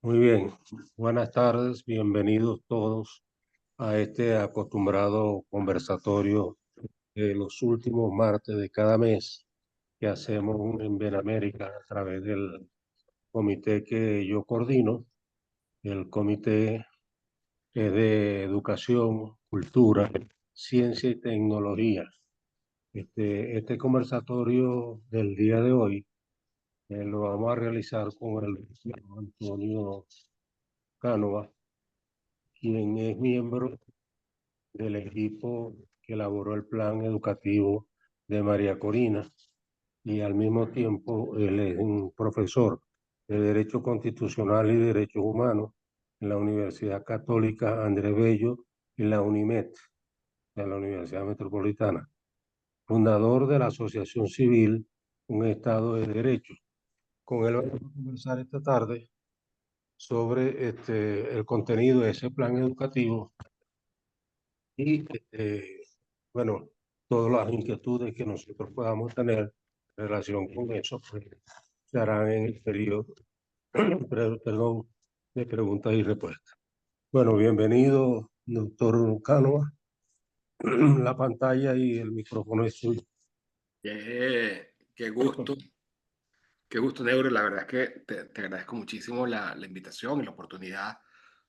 Muy bien, buenas tardes, bienvenidos todos a este acostumbrado conversatorio de los últimos martes de cada mes que hacemos en Benamérica a través del comité que yo coordino, el comité de educación, cultura, ciencia y tecnología. Este conversatorio del día de hoy lo vamos a realizar con el doctor Antonio Cánova, quien es miembro del equipo que elaboró el plan educativo de María Corina y al mismo tiempo él es un profesor de Derecho Constitucional y Derechos Humanos en la Universidad Católica Andrés Bello y la UNIMED, de la Universidad Metropolitana, fundador de la Asociación Civil Un Estado de Derecho. Con él vamos a conversar esta tarde sobre el contenido de ese plan educativo y bueno, todas las inquietudes que nosotros podamos tener en relación con eso, pues se harán en el periodo, perdón, de preguntas y respuestas. Bueno, bienvenido, doctor Cánova. La pantalla y el micrófono es suyo. Qué gusto, Neuro. La verdad es que te agradezco muchísimo la invitación y la oportunidad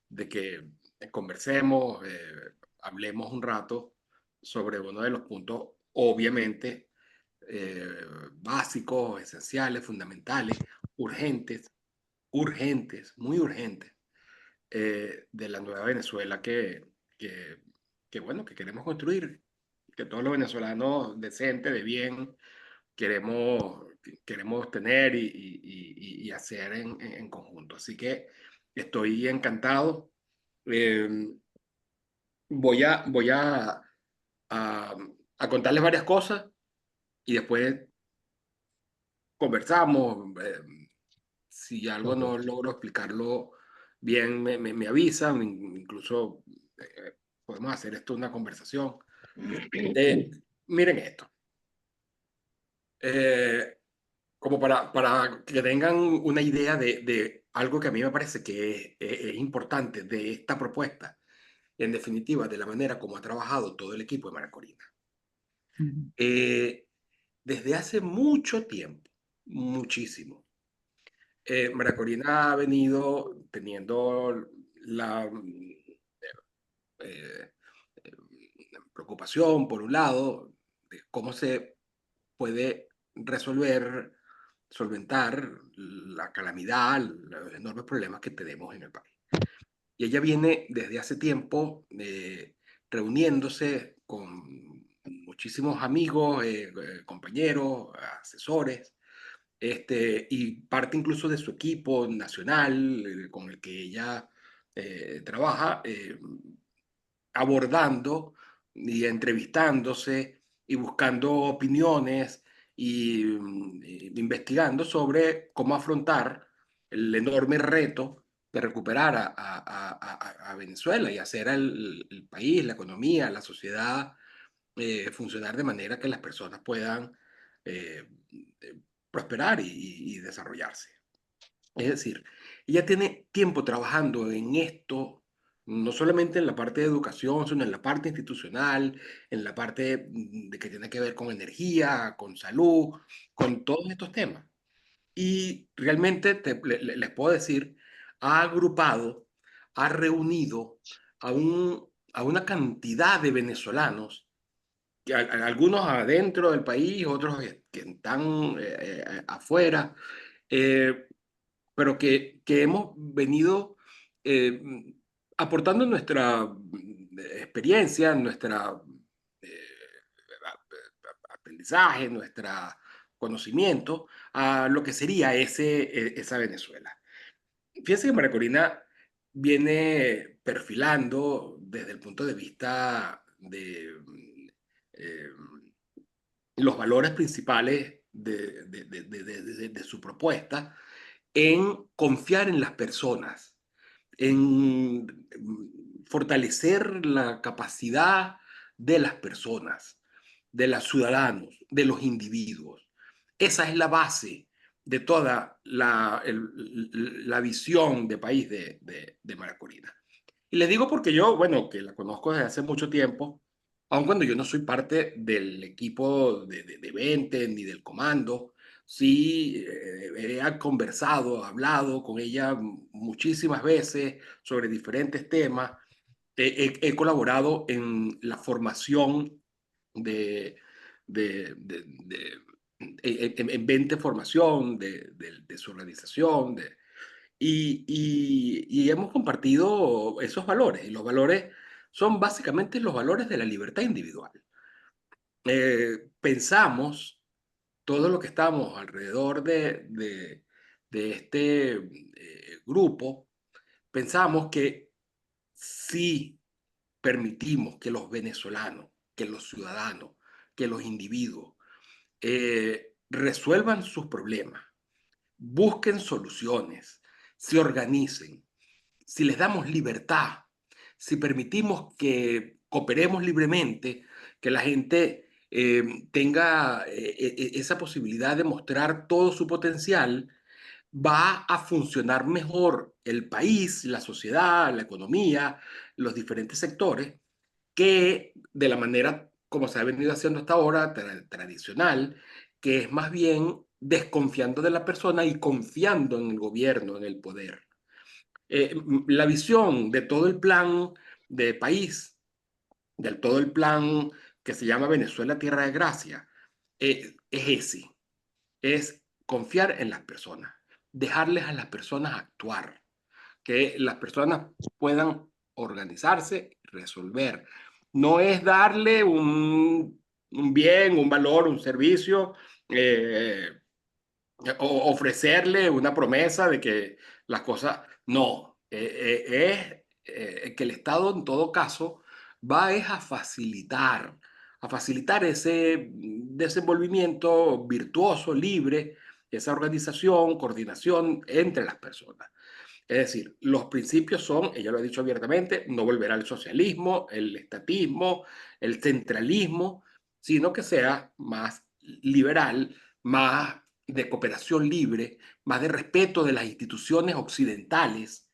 de que conversemos, hablemos un rato sobre uno de los puntos, obviamente, básicos, esenciales, fundamentales, urgentes, muy urgentes, de la nueva Venezuela que, bueno, que queremos construir, que todos los venezolanos decentes, de bien, queremos, queremos tener y hacer en conjunto. Así que estoy encantado. Eh, voy a a contarles varias cosas y después conversamos. Si algo Ok. no logro explicarlo bien, me avisan. Incluso podemos hacer esto una conversación. Eh, Miren esto. Eh, Como para que tengan una idea de algo que a mí me parece que es importante de esta propuesta, en definitiva, de la manera como ha trabajado todo el equipo de Maracorina. Eh, Desde hace mucho tiempo, muchísimo, Maracorina ha venido teniendo la eh, eh, preocupación, por un lado, de cómo se puede resolver, solventar la calamidad, los enormes problemas que tenemos en el país. Y ella viene desde hace tiempo reuniéndose con muchísimos amigos, compañeros, asesores, y parte incluso de su equipo nacional con el que ella trabaja, abordando y entrevistándose y buscando opiniones investigando sobre cómo afrontar el enorme reto de recuperar a Venezuela y hacer al país, la economía, la sociedad funcionar de manera que las personas puedan eh, eh, prosperar y desarrollarse. Es decir, ella tiene tiempo trabajando en esto, no solamente en la parte de educación, sino en la parte institucional, en la parte de que tiene que ver con energía, con salud, con todos estos temas. Y realmente les puedo decir, ha agrupado, ha reunido a una cantidad de venezolanos, que algunos adentro del país, otros que están afuera, eh, pero que hemos venido eh, aportando nuestra experiencia, nuestra aprendizaje, nuestro conocimiento a lo que sería esa Venezuela. Fíjense que María Corina viene perfilando desde el punto de vista de eh, los valores principales de su propuesta en confiar en las personas, en fortalecer la capacidad de las personas, de los ciudadanos, de los individuos. Esa es la base de toda la visión de país de María Corina. Y les digo porque yo, bueno, que la conozco desde hace mucho tiempo, aun cuando yo no soy parte del equipo de 20 ni del comando, sí he conversado, hablado con ella muchísimas veces sobre diferentes temas. He colaborado en la formación de, de en 20 formación de su organización, y hemos compartido esos valores. Y los valores son básicamente los valores de la libertad individual. Pensamos, todo lo que estamos alrededor de este grupo, pensamos que si permitimos que los venezolanos, que los ciudadanos, que los individuos resuelvan sus problemas, busquen soluciones, se organicen, si les damos libertad, si permitimos que cooperemos libremente, que la gente tenga esa posibilidad de mostrar todo su potencial, va a funcionar mejor el país, la sociedad, la economía, los diferentes sectores, que de la manera como se ha venido haciendo hasta ahora, tradicional, que es más bien desconfiando de la persona y confiando en el gobierno, en el poder. La visión de todo el plan de país, del todo el plan que se llama Venezuela Tierra de Gracia, es ese, es confiar en las personas, dejarles a las personas actuar, que las personas puedan organizarse y resolver. No es darle un bien, un valor, un servicio, eh, ofrecerle una promesa de que las cosas, no, es que el Estado en todo caso va es a facilitar ese desenvolvimiento virtuoso, libre, esa organización, coordinación entre las personas. Es decir, los principios son, ella lo ha dicho abiertamente, no volver al socialismo, el estatismo, el centralismo, sino que sea más liberal, más de cooperación libre, más de respeto de las instituciones occidentales,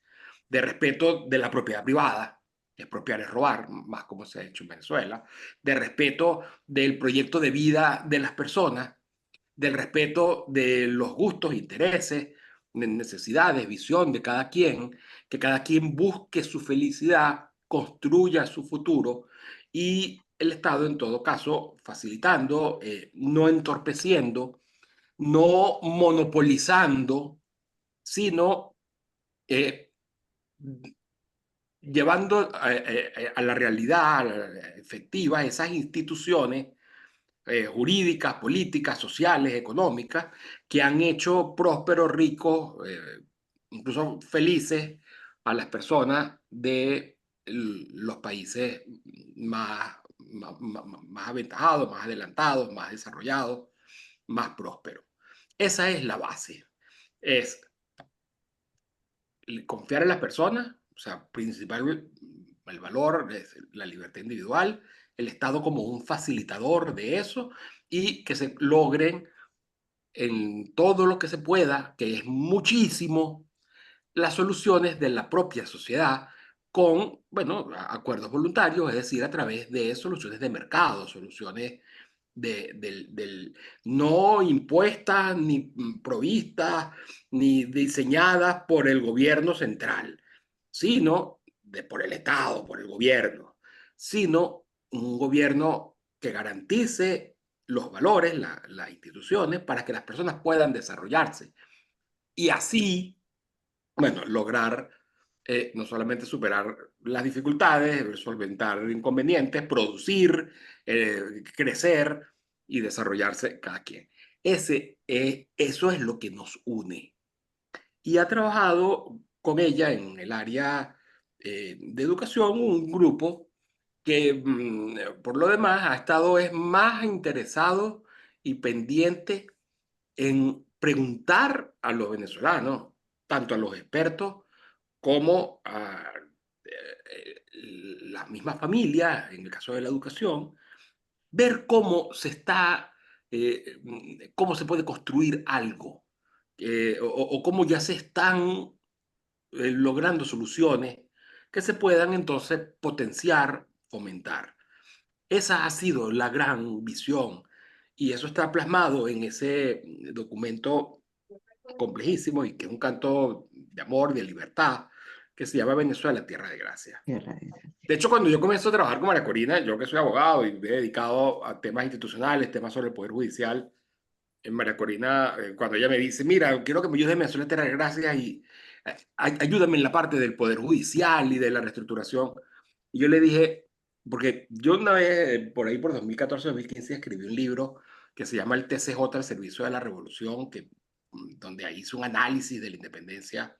de respeto de la propiedad privada, expropiar es robar, más como se ha hecho en Venezuela, de respeto del proyecto de vida de las personas, del respeto de los gustos, intereses, necesidades, visión de cada quien, que cada quien busque su felicidad, construya su futuro y el Estado en todo caso facilitando, no entorpeciendo, no monopolizando, sino eh, llevando a la realidad efectiva esas instituciones jurídicas, políticas, sociales, económicas, que han hecho prósperos, ricos, incluso felices a las personas de los países más aventajados, más adelantados, más desarrollados, más prósperos. Esa es la base. Es confiar en las personas, o sea, principal, el valor es la libertad individual, el Estado como un facilitador de eso y que se logren en todo lo que se pueda, que es muchísimo, las soluciones de la propia sociedad con, bueno, acuerdos voluntarios, es decir, a través de soluciones de mercado, soluciones no impuestas, ni provistas, ni diseñadas por el gobierno central, sino por el Estado, por el gobierno, sino un gobierno que garantice los valores, las instituciones, para que las personas puedan desarrollarse. Y así, bueno, lograr no solamente superar las dificultades, solventar inconvenientes, producir, crecer y desarrollarse cada quien. Eso es lo que nos une. Y ha trabajado con ella en el área de educación un grupo que por lo demás ha estado es más interesado y pendiente en preguntar a los venezolanos, tanto a los expertos como a las mismas familias, en el caso de la educación, ver cómo se está, cómo se puede construir algo o cómo ya se están logrando soluciones que se puedan entonces potenciar, fomentar. Esa ha sido la gran visión y eso está plasmado en ese documento complejísimo y que es un canto de amor, de libertad, que se llama Venezuela, Tierra de Gracia. Tierra de Gracia. De hecho, cuando yo comencé a trabajar con María Corina, yo que soy abogado y me he dedicado a temas institucionales, temas sobre el Poder Judicial, en María Corina, cuando ella me dice, mira, quiero que me ayudes en Venezuela, Tierra de Gracia y ayúdame en la parte del Poder Judicial y de la reestructuración. Y yo le dije, porque yo una vez, por ahí por 2014-2015, escribí un libro que se llama El TCJ, el Servicio de la Revolución, que, donde hice un análisis de la independencia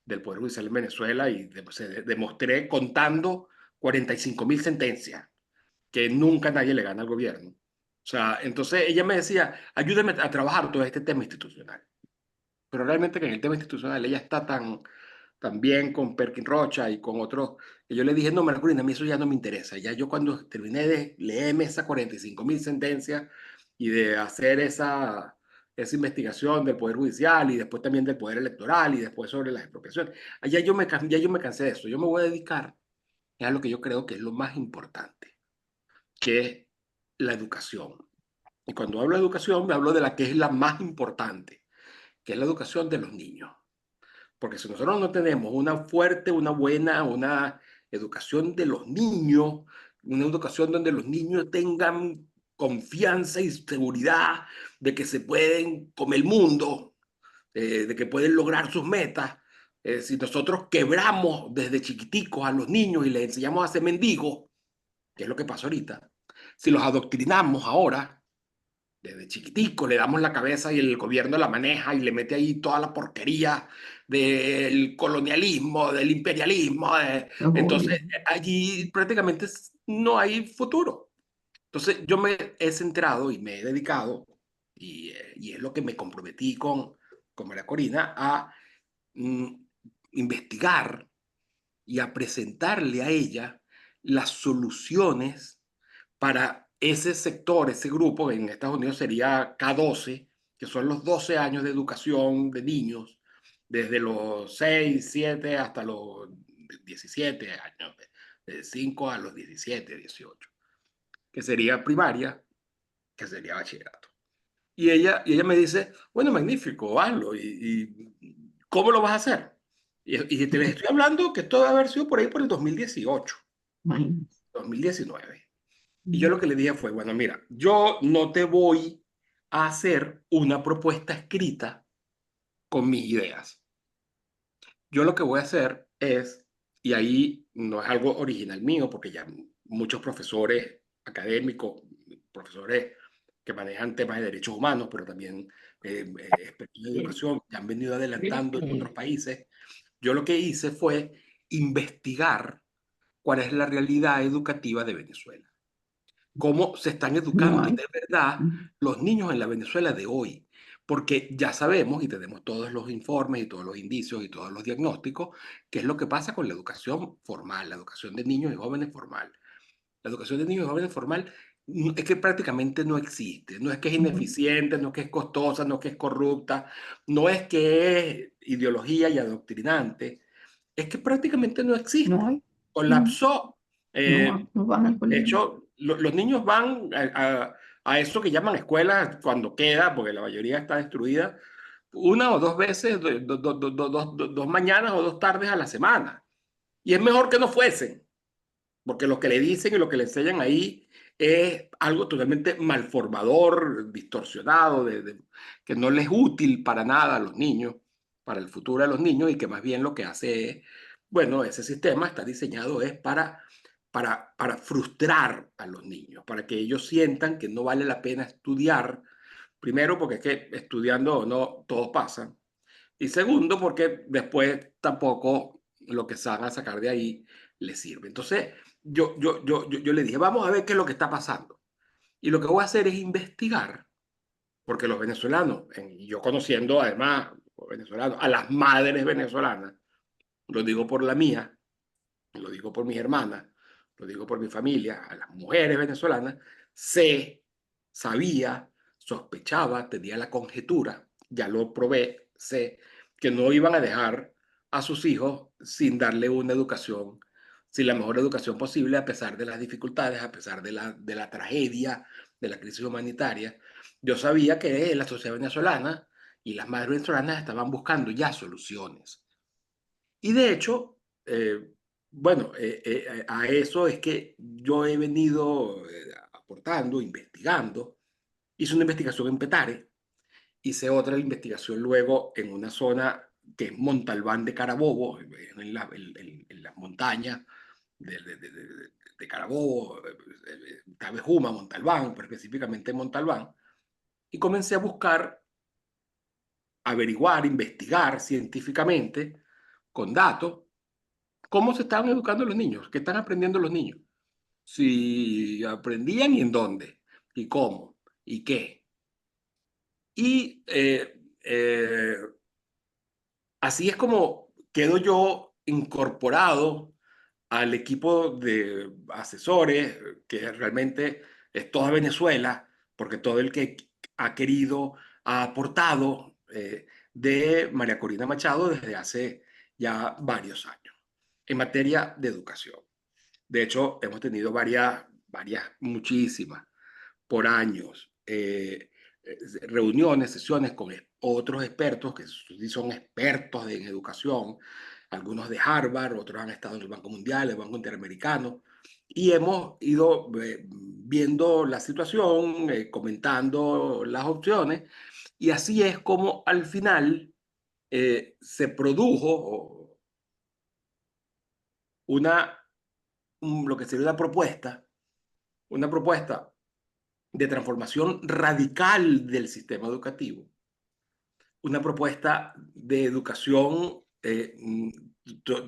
del Poder Judicial en Venezuela y demostré contando 45.000 sentencias que nunca nadie le gana al gobierno. O sea, entonces ella me decía, ayúdame a trabajar todo este tema institucional. Pero realmente que en el tema institucional ella está tan bien con Perkin Rocha y con otros, que yo le dije, no, Marcolina, a mí eso ya no me interesa. Ya yo cuando terminé de leerme esas 45.000 sentencias y de hacer esa investigación del Poder Judicial y después también del Poder Electoral y después sobre las expropiaciones, ya yo me cansé de eso. Yo me voy a dedicar a lo que yo creo que es lo más importante, que es la educación. Y cuando hablo de educación, me hablo de la que es la más importante, que es la educación de los niños. Porque si nosotros no tenemos una fuerte, una buena, una educación de los niños, una educación donde los niños tengan confianza y seguridad de que se pueden comer el mundo, de que pueden lograr sus metas, si nosotros quebramos desde chiquiticos a los niños y les enseñamos a ser mendigos, que es lo que pasa ahorita, si los adoctrinamos ahora, desde chiquitico le damos la cabeza y el gobierno la maneja y le mete ahí toda la porquería del colonialismo, del imperialismo. Entonces, allí prácticamente no hay futuro. Entonces, yo me he centrado y me he dedicado, y es lo que me comprometí con María Corina, a mm, investigar y a presentarle a ella las soluciones para ese sector, ese grupo, en Estados Unidos sería K12, que son los 12 años de educación de niños, desde los 6, 7 hasta los 17 años, de 5 a los 17, 18, que sería primaria, que sería bachillerato. Y ella me dice, bueno, magnífico, hazlo. ¿Y cómo lo vas a hacer? Y te estoy hablando que esto debe haber sido por ahí por el 2018, 2019. Y yo lo que le dije fue, bueno, mira, yo no te voy a hacer una propuesta escrita con mis ideas. Yo lo que voy a hacer es, y ahí no es algo original mío, porque ya muchos profesores académicos, profesores que manejan temas de derechos humanos, pero también expertos de educación, que han venido adelantando en otros países, yo lo que hice fue investigar cuál es la realidad educativa de Venezuela. Cómo se están educando de verdad los niños en la Venezuela de hoy. Porque ya sabemos y tenemos todos los informes y todos los indicios y todos los diagnósticos, qué es lo que pasa con la educación formal, la educación de niños y jóvenes formal. La educación de niños y jóvenes formal es que prácticamente no existe. No es que es ineficiente, no es que es costosa, no es que es corrupta, no es que es ideología y adoctrinante, es que prácticamente no existe. No hay. Colapsó. No van al De colegio. hecho, los niños van a eso que llaman escuelas cuando queda, porque la mayoría está destruida, una o dos veces, dos mañanas o dos tardes a la semana. Y es mejor que no fuesen, porque lo que le dicen y lo que le enseñan ahí es algo totalmente malformador, distorsionado, que no les es útil para nada a los niños, para el futuro de los niños, y que más bien lo que hace es, bueno, ese sistema está diseñado es para frustrar a los niños, para que ellos sientan que no vale la pena estudiar, primero porque es que estudiando o no, todos pasan, y segundo porque después tampoco lo que se van a sacar de ahí les sirve. Entonces, yo le dije, vamos a ver qué es lo que está pasando. Y lo que voy a hacer es investigar, porque los venezolanos, y yo conociendo además venezolanos, a las madres venezolanas, lo digo por la mía, lo digo por mis hermanas, lo digo por mi familia, a las mujeres venezolanas, sabía, sospechaba, tenía la conjetura, ya lo probé sé que no iban a dejar a sus hijos sin darle una educación, sin la mejor educación posible, a pesar de las dificultades, a pesar de la tragedia, de la crisis humanitaria. Yo sabía que la sociedad venezolana y las madres venezolanas estaban buscando ya soluciones. Y de hecho, bueno, a eso es que yo he venido aportando, investigando. Hice una investigación en Petare, hice otra investigación luego en una zona que es Montalbán de Carabobo, en las montañas de Carabobo, Tabejuma, Montalbán, pero específicamente Montalbán, y comencé a buscar, averiguar, investigar científicamente, con datos, cómo se estaban educando los niños, qué están aprendiendo los niños, si aprendían y en dónde, y cómo, y qué. Y así es como quedo yo incorporado al equipo de asesores, que realmente es toda Venezuela, porque todo el que ha querido, ha aportado de María Corina Machado desde hace ya varios años en materia de educación. De hecho, hemos tenido muchísimas, por años, reuniones, sesiones con otros expertos que sí son expertos en educación, algunos de Harvard, otros han estado en el Banco Mundial, el Banco Interamericano, y hemos ido viendo la situación, comentando las opciones, y así es como al final se produjo una, lo que sería una propuesta de transformación radical del sistema educativo, una propuesta de educación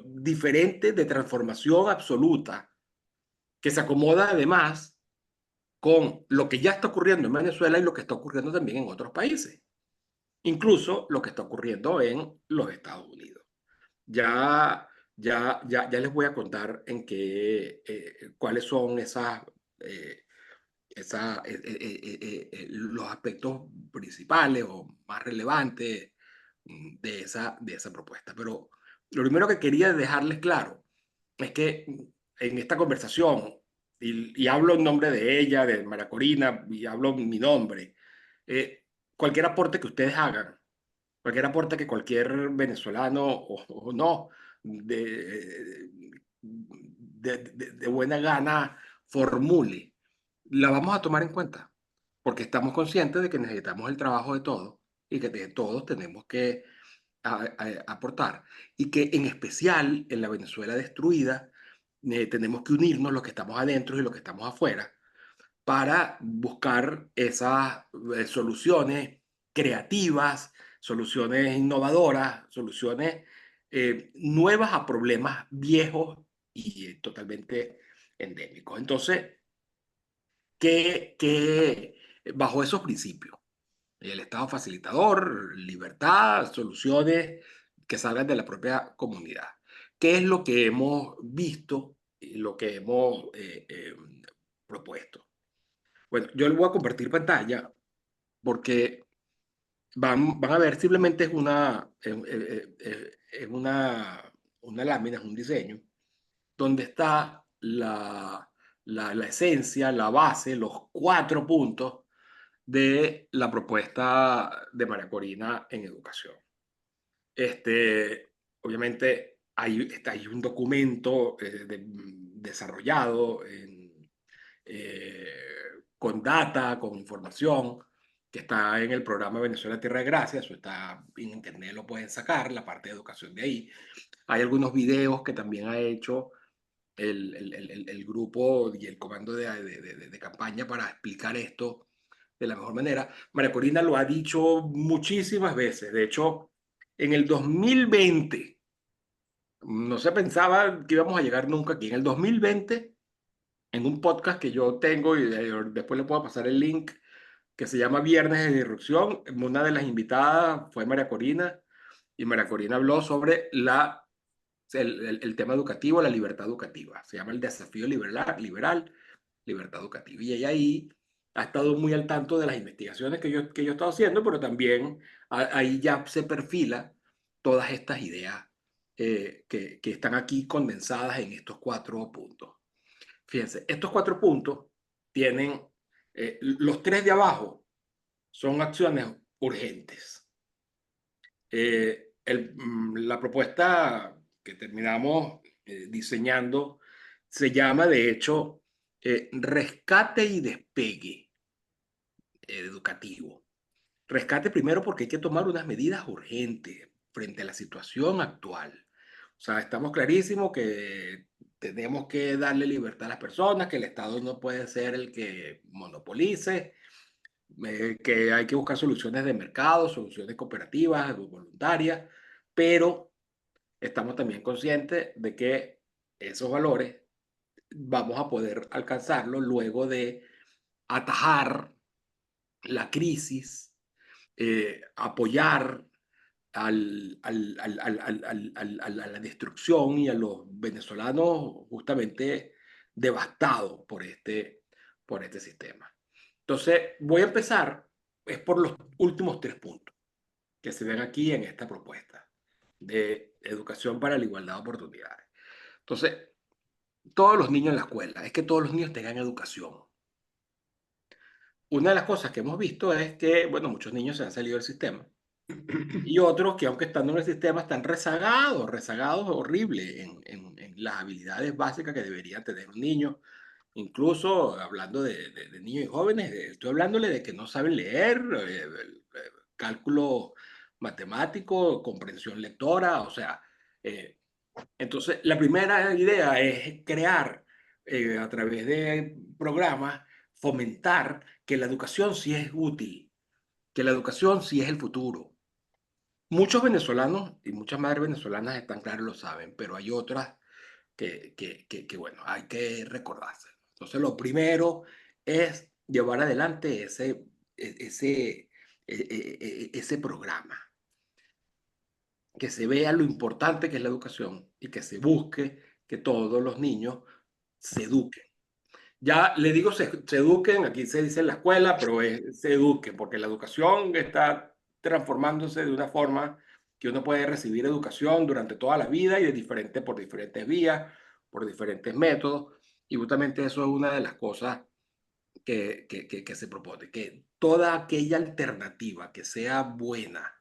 diferente, de transformación absoluta, que se acomoda además con lo que ya está ocurriendo en Venezuela y lo que está ocurriendo también en otros países, incluso lo que está ocurriendo en los Estados Unidos. Ya les voy a contar cuáles son eh, los aspectos principales o más relevantes de esa propuesta. Pero lo primero que quería dejarles claro es que en esta conversación, y hablo en nombre de ella, de María Corina, y hablo en mi nombre, cualquier aporte que ustedes hagan, cualquier aporte que cualquier venezolano o no, de, de buena gana formule, la vamos a tomar en cuenta, porque estamos conscientes de que necesitamos el trabajo de todos y que de todos tenemos que aportar. Y que en especial en la Venezuela destruida, tenemos que unirnos los que estamos adentro y los que estamos afuera para buscar esas soluciones creativas, soluciones innovadoras, soluciones nuevas a problemas viejos y totalmente endémicos. Entonces, que bajo esos principios, el Estado facilitador, libertad, soluciones que salgan de la propia comunidad. ¿Qué es lo que hemos visto y lo que hemos propuesto? Bueno, yo les voy a compartir pantalla porque van a ver, simplemente es una lámina, es un diseño, donde está la esencia, la base, los 4 puntos de la propuesta de María Corina en educación. Obviamente hay un documento desarrollado eh, con data, con información, que está en el programa Venezuela Tierra de Gracia. Eso está en internet, lo pueden sacar, la parte de educación de ahí. Hay algunos videos que también ha hecho el grupo y el comando de campaña para explicar esto de la mejor manera. María Corina lo ha dicho muchísimas veces. De hecho, en el 2020, no se pensaba que íbamos a llegar nunca aquí. En el 2020, en un podcast que yo tengo, y después le puedo pasar el link, que se llama Viernes de Disrupción, una de las invitadas fue María Corina, y María Corina habló sobre el tema educativo, la libertad educativa. Se llama el desafío liberal, libertad educativa. Y ella ahí ha estado muy al tanto de las investigaciones que yo he estado haciendo, pero también ahí ya se perfila todas estas ideas que están aquí condensadas en estos 4 puntos. Fíjense, estos 4 puntos tienen, los 3 de abajo son acciones urgentes. La propuesta que terminamos diseñando se llama, de hecho, rescate y despegue educativo. Rescate primero porque hay que tomar unas medidas urgentes frente a la situación actual. O sea, estamos clarísimos que tenemos que darle libertad a las personas, que el Estado no puede ser el que monopolice, que hay que buscar soluciones de mercado, soluciones cooperativas, voluntarias, pero estamos también conscientes de que esos valores vamos a poder alcanzarlos luego de atajar la crisis, apoyar a la destrucción y a los venezolanos justamente devastados por este sistema. Entonces, voy a empezar es por los últimos 3 puntos que se ven aquí en esta propuesta de educación para la igualdad de oportunidades. Entonces, todos los niños en la escuela, es que todos los niños tengan educación. Una de las cosas que hemos visto es que, bueno, muchos niños se han salido del sistema y otros que aunque estando en el sistema están rezagados, rezagados horrible en las habilidades básicas que debería tener un niño. Incluso hablando de niños y jóvenes, estoy hablándole de que no saben leer, cálculo matemático, comprensión lectora, o sea, eh, entonces la primera idea es crear a través de programas, fomentar que la educación sí es útil, que la educación sí es el futuro. Muchos venezolanos y muchas madres venezolanas están claros, lo saben, pero hay otras bueno, hay que recordarse. Entonces, lo primero es llevar adelante ese programa, que se vea lo importante que es la educación y que se busque que todos los niños se eduquen. Ya le digo se eduquen, aquí se dice en la escuela, pero se eduquen, porque la educación está transformándose de una forma que uno puede recibir educación durante toda la vida y por diferentes vías, por diferentes métodos, y justamente eso es una de las cosas que se propone, que toda aquella alternativa que sea buena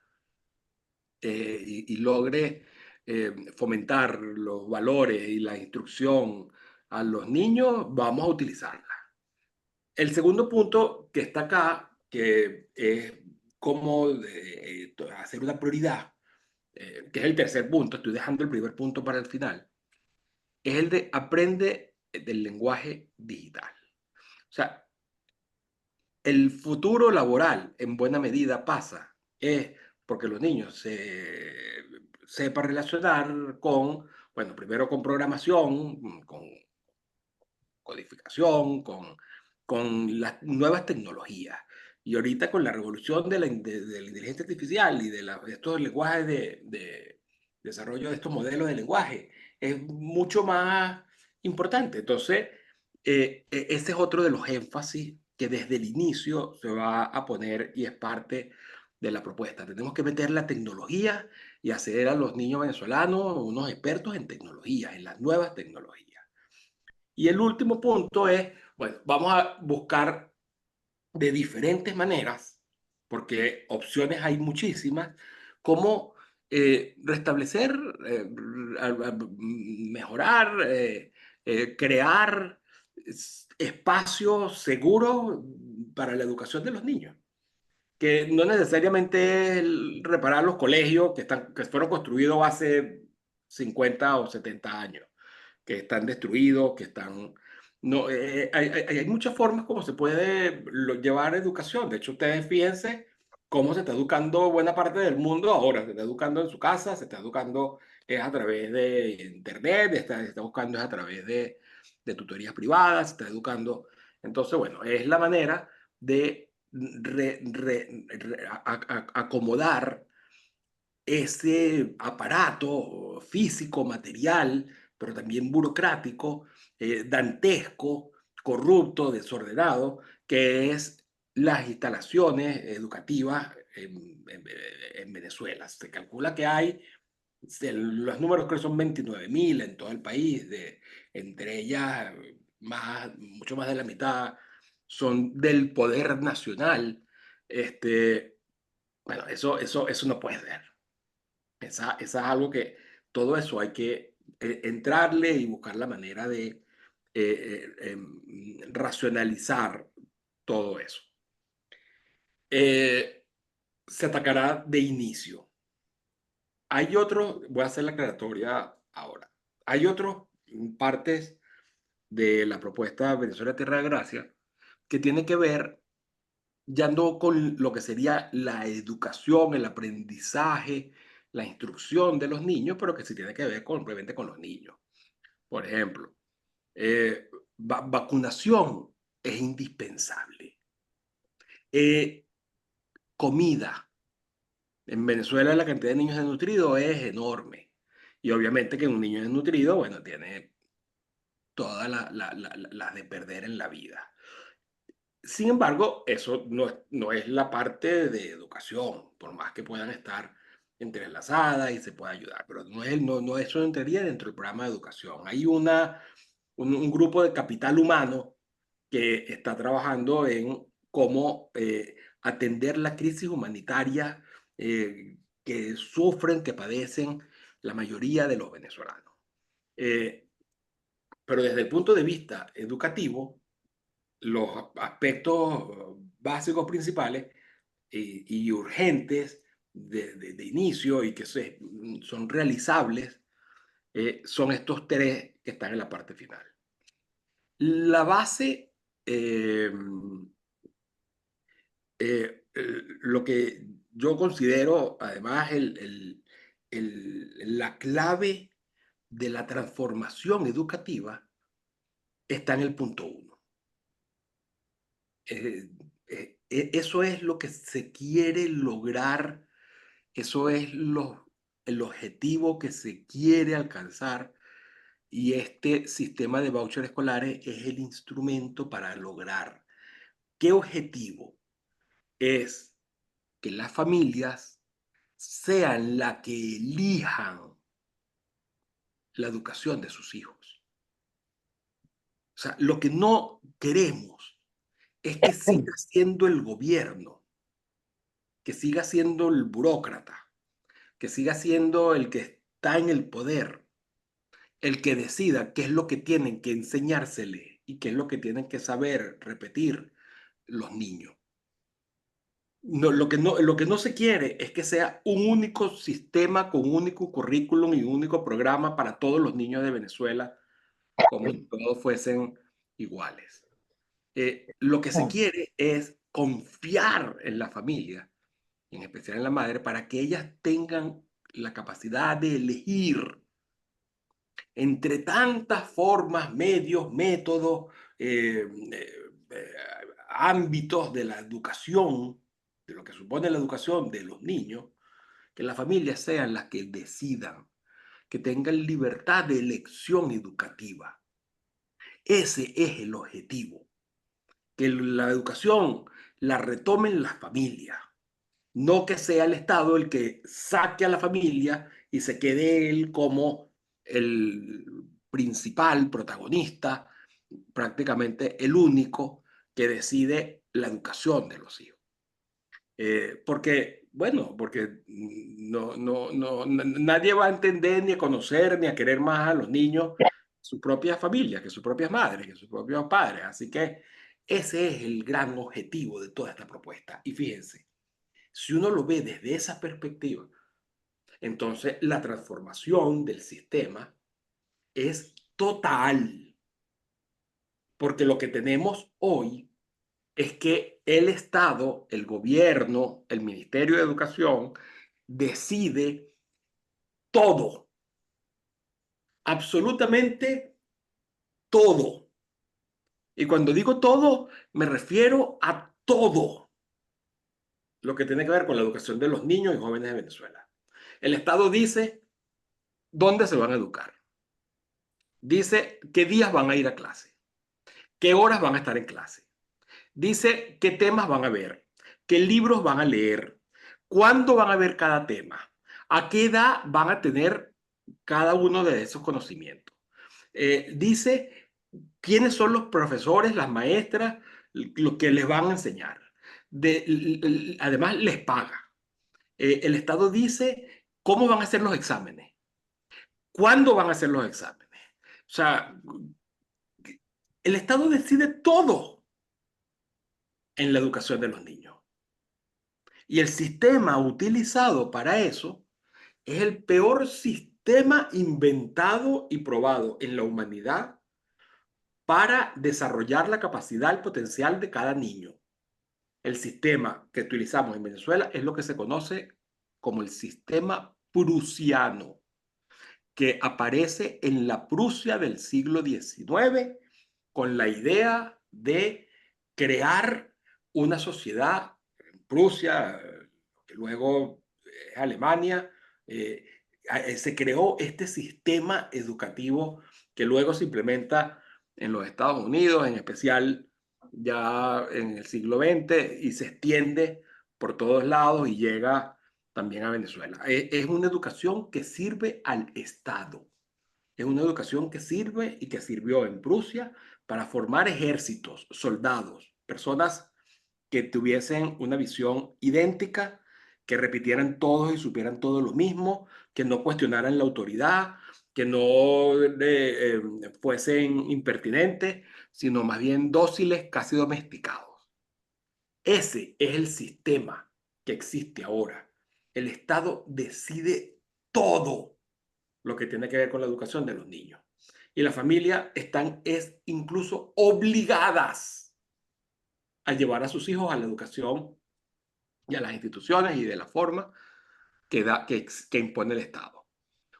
y logre fomentar los valores y la instrucción a los niños, vamos a utilizarla. El segundo punto que está acá, que es cómo hacer una prioridad, que es el tercer punto, estoy dejando el primer punto para el final, es el de aprende del lenguaje digital. O sea, el futuro laboral en buena medida pasa, es porque los niños sepan relacionar con, bueno, primero con programación, con codificación, con las nuevas tecnologías. Y ahorita con la revolución de la inteligencia artificial y de estos lenguajes de desarrollo de estos modelos de lenguaje, es mucho más importante. Entonces, ese es otro de los énfasis que desde el inicio se va a poner y es parte de la propuesta. Tenemos que meter la tecnología y hacer a los niños venezolanos unos expertos en tecnología, en las nuevas tecnologías. Y el último punto es, bueno, vamos a buscar de diferentes maneras, porque opciones hay muchísimas, cómo restablecer, mejorar, crear espacios seguros para la educación de los niños, que no necesariamente es reparar los colegios que fueron construidos hace 50 o 70 años que están destruidos, que están... No, hay muchas formas como se puede llevar educación. De hecho, ustedes fíjense cómo se está educando buena parte del mundo ahora. Se está educando en su casa, se está educando es a través de internet, se está buscando es a través de tutorías privadas, se está educando. Entonces, bueno, es la manera de acomodar ese aparato físico, material, pero también burocrático, dantesco, corrupto, desordenado, que es las instalaciones educativas en Venezuela. Se calcula que hay, los números creo que son 29.000 en todo el país, entre ellas mucho más de la mitad son del poder nacional. Bueno, eso no puede ser. Esa es algo que todo eso hay que entrarle y buscar la manera de racionalizar todo eso. Se atacará de inicio. Hay otros, voy a hacer la aclaratoria ahora. Hay otras partes de la propuesta Venezuela Tierra de Gracia que tiene que ver ya no con lo que sería la educación, el aprendizaje, la instrucción de los niños, pero que sí tiene que ver completamente con los niños. Por ejemplo, vacunación es indispensable. Comida. En Venezuela la cantidad de niños desnutridos es enorme. Y obviamente que un niño desnutrido, bueno, tiene todas las de perder en la vida. Sin embargo, eso no es la parte de educación, por más que puedan estar entrelazadas y se pueda ayudar, pero no eso entraría dentro del programa de educación. Hay un grupo de capital humano que está trabajando en cómo atender la crisis humanitaria que sufren, que padecen la mayoría de los venezolanos. Pero desde el punto de vista educativo, los aspectos básicos principales y urgentes de inicio y que son realizables son estos tres que están en la parte final. La base, lo que yo considero además la clave de la transformación educativa está en el punto uno. Eso es lo que se quiere lograr, eso es el objetivo que se quiere alcanzar y este sistema de vouchers escolares es el instrumento para lograr. ¿Qué objetivo? Es que las familias sean las que elijan la educación de sus hijos. O sea, lo que no queremos es que siga siendo el gobierno, que siga siendo el burócrata, que siga siendo el que está en el poder, el que decida qué es lo que tienen que enseñársele y qué es lo que tienen que saber repetir los niños. No, lo que no se quiere es que sea un único sistema con un único currículum y un único programa para todos los niños de Venezuela, como si todos fuesen iguales. Lo que se quiere es confiar en la familia, en especial en la madre, para que ellas tengan la capacidad de elegir entre tantas formas, medios, métodos, ámbitos de la educación, de lo que supone la educación de los niños, que las familias sean las que decidan, que tengan libertad de elección educativa. Ese es el objetivo, que la educación la retomen las familias, no que sea el Estado el que saque a la familia y se quede él como el principal protagonista, prácticamente el único que decide la educación de los hijos. Porque nadie va a entender ni a conocer ni a querer más a los niños, su propia familia, que sus propias madres, que sus propios padres. Así que ese es el gran objetivo de toda esta propuesta. Y fíjense, si uno lo ve desde esa perspectiva, entonces la transformación del sistema es total, porque lo que tenemos hoy es que el Estado, el gobierno, el Ministerio de Educación decide todo, absolutamente todo. Y cuando digo todo, me refiero a todo lo que tiene que ver con la educación de los niños y jóvenes de Venezuela. El Estado dice dónde se van a educar, dice qué días van a ir a clase, qué horas van a estar en clase, Dice qué temas van a ver, qué libros van a leer, cuándo van a ver cada tema, a qué edad van a tener cada uno de esos conocimientos. Dice quiénes son los profesores, las maestras, lo que les van a enseñar. Además, les paga. El Estado dice cómo van a ser los exámenes, cuándo van a ser los exámenes. O sea, el Estado decide todo en la educación de los niños. Y el sistema utilizado para eso es el peor sistema inventado y probado en la humanidad para desarrollar la capacidad, el potencial de cada niño. El sistema que utilizamos en Venezuela es lo que se conoce como el sistema prusiano, que aparece en la Prusia del siglo XIX con la idea de crear una sociedad en Prusia, que luego es Alemania. Se creó este sistema educativo que luego se implementa en los Estados Unidos, en especial ya en el siglo XX, y se extiende por todos lados y llega también a Venezuela. Es una educación que sirve al Estado. Es una educación que sirve y que sirvió en Prusia para formar ejércitos, soldados, personas que tuviesen una visión idéntica, que repitieran todos y supieran todo lo mismo, que no cuestionaran la autoridad, que no fuesen impertinentes, sino más bien dóciles, casi domesticados. Ese es el sistema que existe ahora. El Estado decide todo lo que tiene que ver con la educación de los niños. Y las familias están incluso obligadas a llevar a sus hijos a la educación y a las instituciones y de la forma que impone el Estado.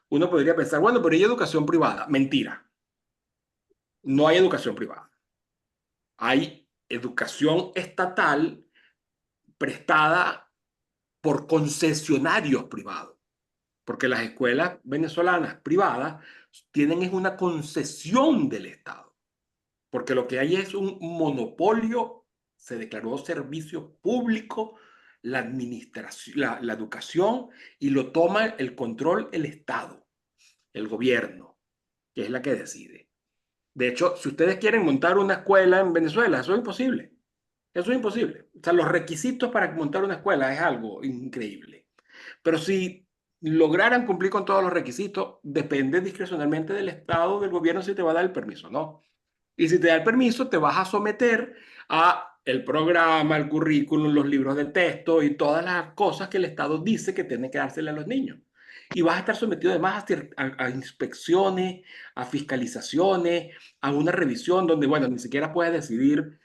Uno podría pensar, bueno, pero ¿hay educación privada? Mentira. No hay educación privada. Hay educación estatal prestada por concesionarios privados, porque las escuelas venezolanas privadas tienen es una concesión del Estado, porque lo que hay es un monopolio. Se declaró servicio público la administración, la educación, y lo toma el control el Estado, el gobierno, que es la que decide. De hecho, si ustedes quieren montar una escuela en Venezuela, eso es imposible. Eso es imposible. O sea, los requisitos para montar una escuela es algo increíble. Pero si lograran cumplir con todos los requisitos, depende discrecionalmente del Estado, del gobierno, si te va a dar el permiso, ¿no? Y si te da el permiso, te vas a someter a el programa, el currículum, los libros de texto y todas las cosas que el Estado dice que tiene que dársele a los niños. Y vas a estar sometido además a inspecciones, a fiscalizaciones, a una revisión donde, bueno, ni siquiera puedes decidir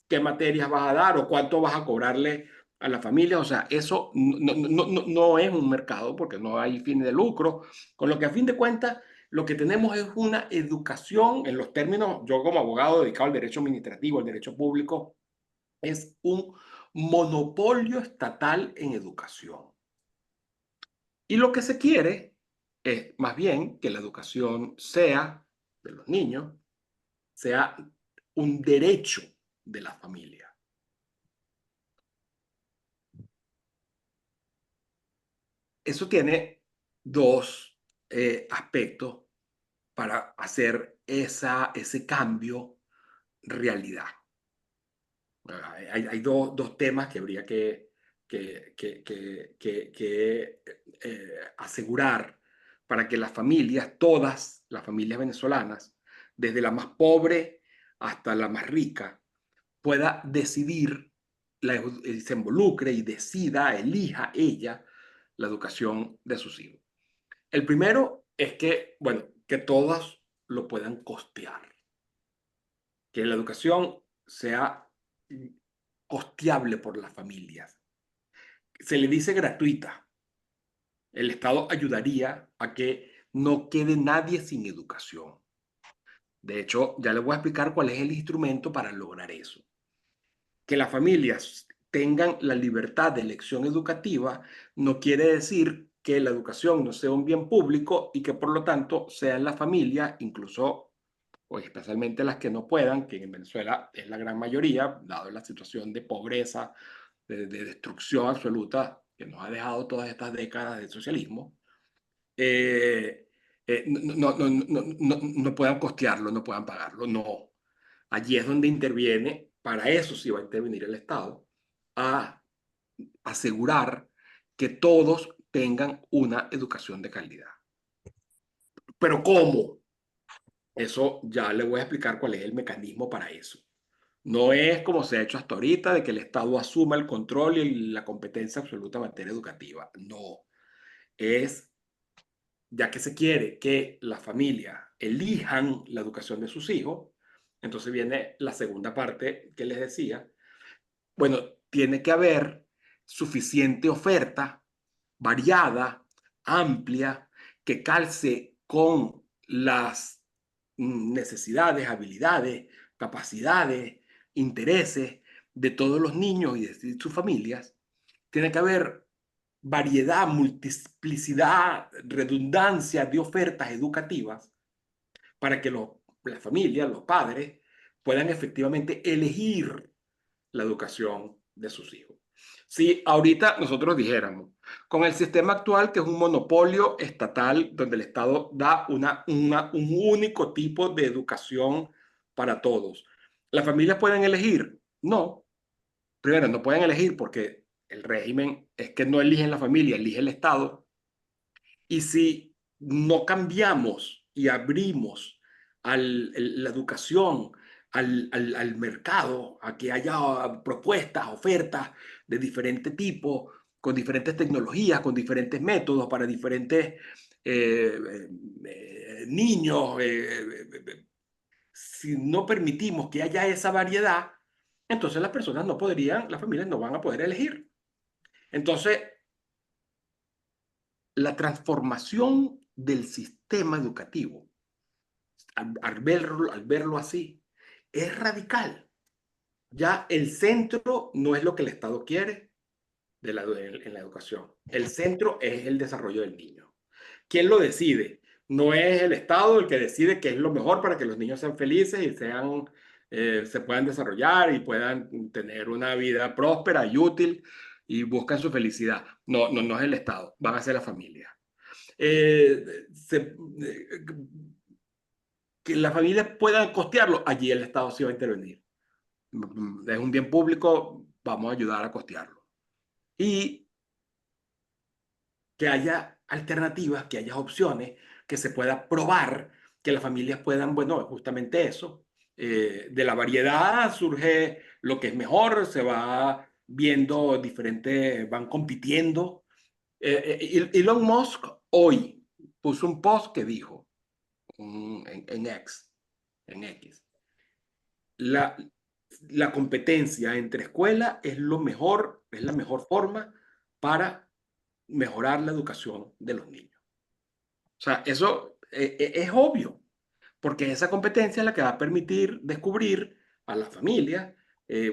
qué materias vas a dar o cuánto vas a cobrarle a la familia. O sea, eso no es un mercado porque no hay fin de lucro, con lo que a fin de cuentas lo que tenemos es una educación en los términos, yo como abogado dedicado al derecho administrativo, al derecho público, es un monopolio estatal en educación. Y lo que se quiere es más bien que la educación sea de los niños, sea un derecho de la familia. Eso tiene dos aspectos para hacer ese cambio realidad. Hay dos temas que habría que asegurar para que las familias, todas las familias venezolanas, desde la más pobre hasta la más rica, pueda decidir, se involucre y decida, elija ella la educación de sus hijos. El primero es que, bueno, que todos lo puedan costear, que la educación sea costeable por las familias. Se le dice gratuita. El Estado ayudaría a que no quede nadie sin educación. De hecho, ya les voy a explicar cuál es el instrumento para lograr eso. Que las familias tengan la libertad de elección educativa no quiere decir que la educación no sea un bien público y que por lo tanto sea en la familia, incluso o especialmente las que no puedan, que en Venezuela es la gran mayoría, dado la situación de pobreza, de destrucción absoluta que nos ha dejado todas estas décadas de socialismo, no puedan costearlo, no puedan pagarlo, no. Allí es donde interviene, para eso sí va a intervenir el Estado, a asegurar que todos tengan una educación de calidad. Pero ¿cómo? Eso ya le voy a explicar cuál es el mecanismo para eso. No es como se ha hecho hasta ahorita, de que el Estado asuma el control y la competencia absoluta en materia educativa. No, es ya que se quiere que la familia elijan la educación de sus hijos, entonces viene la segunda parte que les decía. Bueno, tiene que haber suficiente oferta, variada, amplia, que calce con las necesidades, habilidades, capacidades, intereses de todos los niños y de sus familias. Tiene que haber variedad, multiplicidad, redundancia de ofertas educativas para que las familias, los padres, puedan efectivamente elegir la educación de sus hijos. Si ahorita nosotros dijéramos, con el sistema actual, que es un monopolio estatal, donde el Estado da un único tipo de educación para todos, ¿las familias pueden elegir? No. Primero, no pueden elegir porque el régimen es que no eligen la familia, elige el Estado. Y si no cambiamos y abrimos la educación al mercado, a que haya propuestas, ofertas de diferente tipo, con diferentes tecnologías, con diferentes métodos para diferentes niños, si no permitimos que haya esa variedad, entonces las personas no podrían, las familias no van a poder elegir. Entonces, la transformación del sistema educativo, al verlo así, es radical. Ya el centro no es lo que el Estado quiere en la educación. El centro es el desarrollo del niño. ¿Quién lo decide? No es el Estado el que decide qué es lo mejor para que los niños sean felices y se puedan desarrollar y puedan tener una vida próspera y útil y buscan su felicidad. No, no, no es el Estado, van a ser las familias. Se, que las familias puedan costearlo, allí el Estado sí va a intervenir. Es un bien público, vamos a ayudar a costearlo. Y que haya alternativas, que haya opciones, que se pueda probar, que las familias puedan, bueno, justamente eso. De la variedad surge lo que es mejor, se va viendo diferentes, van compitiendo. Elon Musk hoy puso un post que dijo en X, la, la competencia entre escuelas es lo mejor, es la mejor forma para mejorar la educación de los niños. O sea, eso es obvio, porque esa competencia es la que va a permitir descubrir a la familia,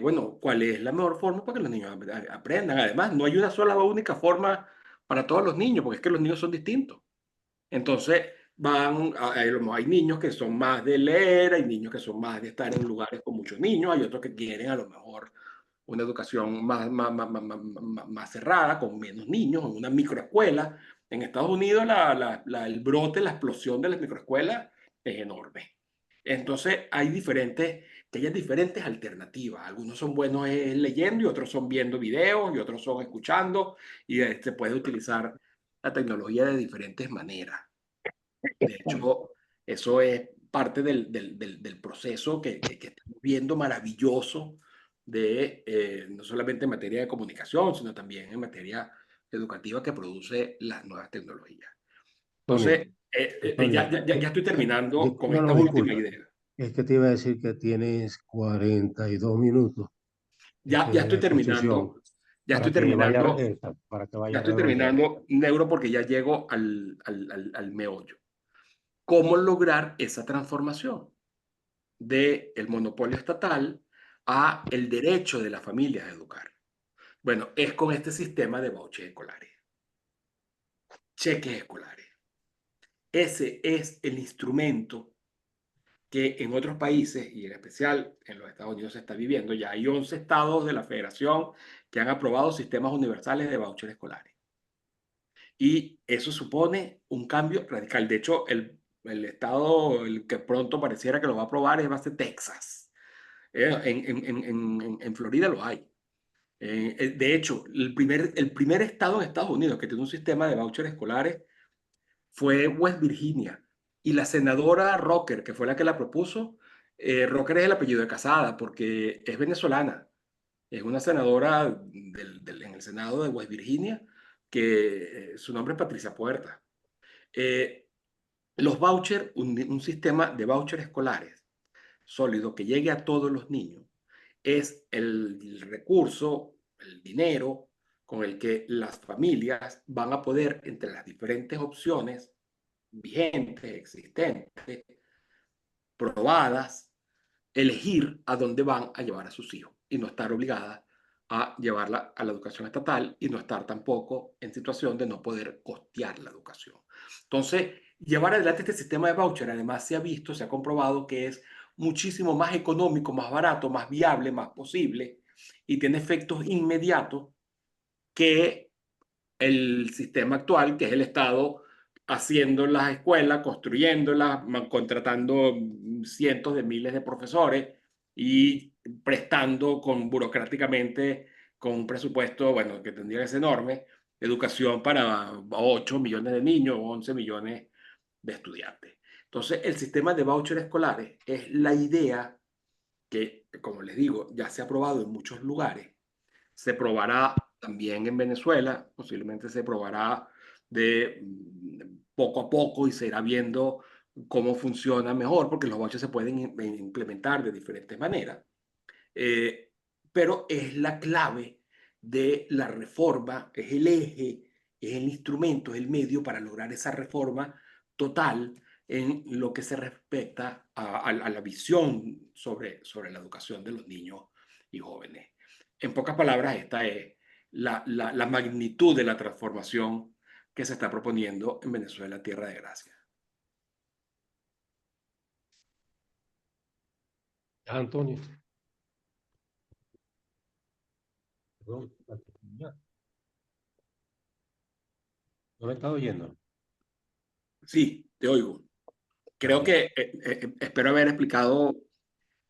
bueno, cuál es la mejor forma para que los niños aprendan. Además, no hay una sola o única forma para todos los niños, porque es que los niños son distintos. Entonces, hay niños que son más de leer, hay niños que son más de estar en lugares con muchos niños, hay otros que quieren a lo mejor una educación más cerrada, con menos niños, en una microescuela. En Estados Unidos el brote, la explosión de las microescuelas es enorme. Entonces que haya diferentes alternativas. Algunos son buenos leyendo y otros son viendo videos y otros son escuchando y se puede utilizar la tecnología de diferentes maneras. De hecho, eso es parte del proceso que estamos viendo maravilloso no solamente en materia de comunicación, sino también en materia educativa que produce las nuevas tecnologías. Antonio, Entonces, Antonio, ya estoy terminando con no, esta no, última disculpa. idea. Es que te iba a decir que tienes 42 minutos Ya de estoy exposición terminando, ya estoy terminando, para que ya vayas estoy redondeando. terminando, Neuro, porque ya llego al meollo. ¿Cómo lograr esa transformación del monopolio estatal a el derecho de las familias a educar? Bueno, es con este sistema de vouchers escolares, cheques escolares. Ese es el instrumento que en otros países, y en especial en los Estados Unidos se está viviendo, ya hay 11 estados de la federación que han aprobado sistemas universales de voucher escolares. Y eso supone un cambio radical. De hecho, el estado el que pronto pareciera que lo va a aprobar va a ser Texas. En Florida lo hay. De hecho, el primer estado en Estados Unidos que tiene un sistema de vouchers escolares fue West Virginia. Y la senadora Rocker, que fue la que la propuso, Rocker es el apellido de casada porque es venezolana. Es una senadora en el Senado de West Virginia, que su nombre es Patricia Puerta. Los vouchers, un sistema de vouchers escolares sólido que llegue a todos los niños, es el recurso, el dinero con el que las familias van a poder, entre las diferentes opciones vigentes, existentes, probadas, elegir a dónde van a llevar a sus hijos y no estar obligadas a llevarla a la educación estatal y no estar tampoco en situación de no poder costear la educación. Entonces, llevar adelante este sistema de voucher, además se ha visto, se ha comprobado que es muchísimo más económico, más barato, más viable, más posible y tiene efectos inmediatos que el sistema actual, que es el Estado haciendo las escuelas, construyéndolas, contratando cientos de miles de profesores y prestando burocráticamente con un presupuesto, bueno, que tendría que ser enorme, educación para 8 millones de niños o 11 millones de estudiantes. Entonces, el sistema de vouchers escolares es la idea que, como les digo, ya se ha probado en muchos lugares, se probará también en Venezuela, posiblemente se probará de poco a poco y se irá viendo cómo funciona mejor, porque los vouchers se pueden implementar de diferentes maneras. Eh, pero es la clave de la reforma, es el eje, es el instrumento, es el medio para lograr esa reforma total en lo que se respecta a la visión sobre la educación de los niños y jóvenes. En pocas palabras, esta es la magnitud de la transformación que se está proponiendo en Venezuela, tierra de gracia. Antonio. Perdón, ¿no me he estado oyendo? Sí, te oigo. Ah, Creo ya. que espero haber explicado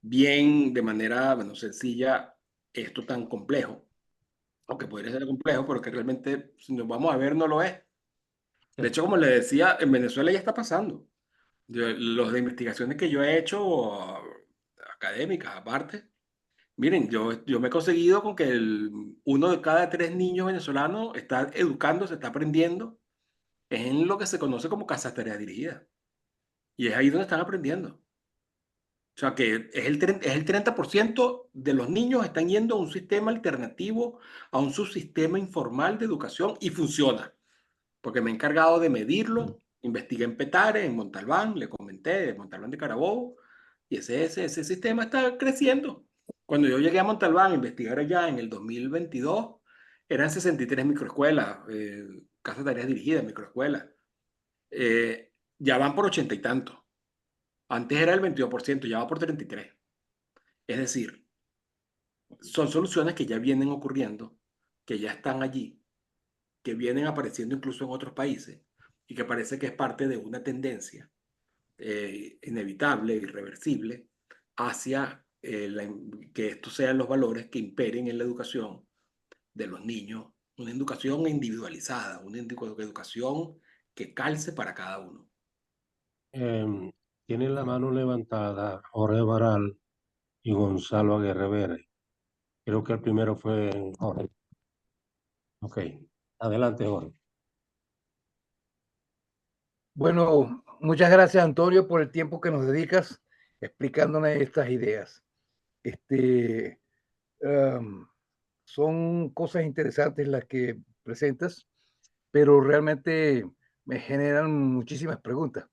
bien, de manera, bueno, sencilla, esto tan complejo, aunque podría ser complejo, pero que realmente, si nos vamos a ver, no lo es. De hecho, como le decía, en Venezuela ya está pasando. Los de investigaciones que yo he hecho, académicas aparte, miren, yo me he conseguido con que uno de cada 3 niños venezolanos está educando, se está aprendiendo en lo que se conoce como casa tarea dirigida. Y es ahí donde están aprendiendo. O sea que es el 30% de los niños están yendo a un sistema alternativo, a un subsistema informal de educación y funciona. Porque me he encargado de medirlo, investigué en Petare, en Montalbán, le comenté, de Montalbán de Carabobo, y ese sistema está creciendo. Cuando yo llegué a Montalbán a investigar allá en el 2022, eran 63 microescuelas, casas de tareas dirigidas, microescuelas. Ya van por 80 y tantos. Antes era el 22%, ya va por 33. Es decir, son soluciones que ya vienen ocurriendo, que ya están allí, que vienen apareciendo incluso en otros países y que parece que es parte de una tendencia inevitable, irreversible, hacia que estos sean los valores que imperen en la educación de los niños, una educación individualizada, una educación que calce para cada uno. Tienen la mano levantada Jorge Baral y Gonzalo Aguirre Vélez. Creo que el primero fue Jorge. Ok, adelante, Jorge. Bueno, muchas gracias, Antonio, por el tiempo que nos dedicas explicándonos estas ideas. Este, son cosas interesantes las que presentas, pero realmente me generan muchísimas preguntas.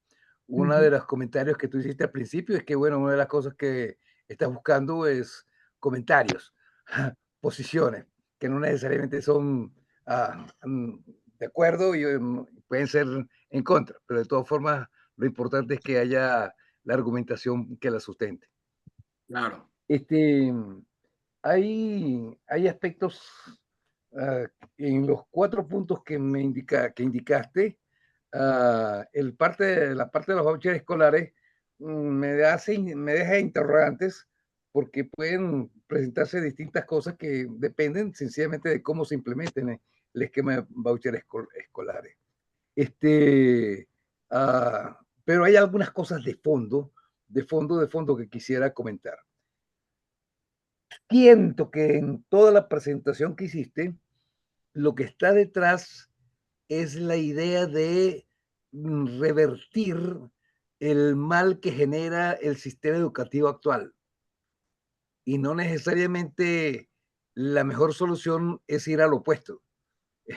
Una de los comentarios que tú hiciste al principio es que, bueno, una de las cosas que estás buscando es comentarios, posiciones, que no necesariamente son de acuerdo y pueden ser en contra, pero de todas formas lo importante es que haya la argumentación que la sustente. Claro. Hay aspectos en los 4 puntos que indicaste. La parte de los vouchers escolares me deja interrogantes porque pueden presentarse distintas cosas que dependen sencillamente de cómo se implementen el esquema de vouchers escolares. Pero hay algunas cosas de fondo que quisiera comentar. Siento que en toda la presentación que hiciste, lo que está detrás es la idea de revertir el mal que genera el sistema educativo actual. Y no necesariamente la mejor solución es ir al opuesto.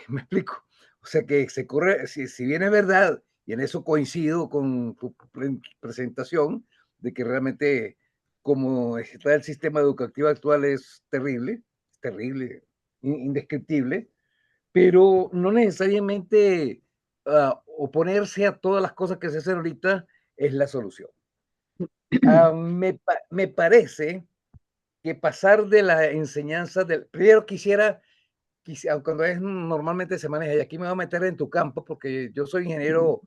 ¿Me explico? O sea que se corre, si bien es verdad, y en eso coincido con tu presentación, de que realmente como está el sistema educativo actual es terrible, indescriptible, pero no necesariamente oponerse a todas las cosas que se hacen ahorita es la solución. Me parece que pasar de la enseñanza primero cuando normalmente se maneja, y aquí me voy a meter en tu campo porque yo soy ingeniero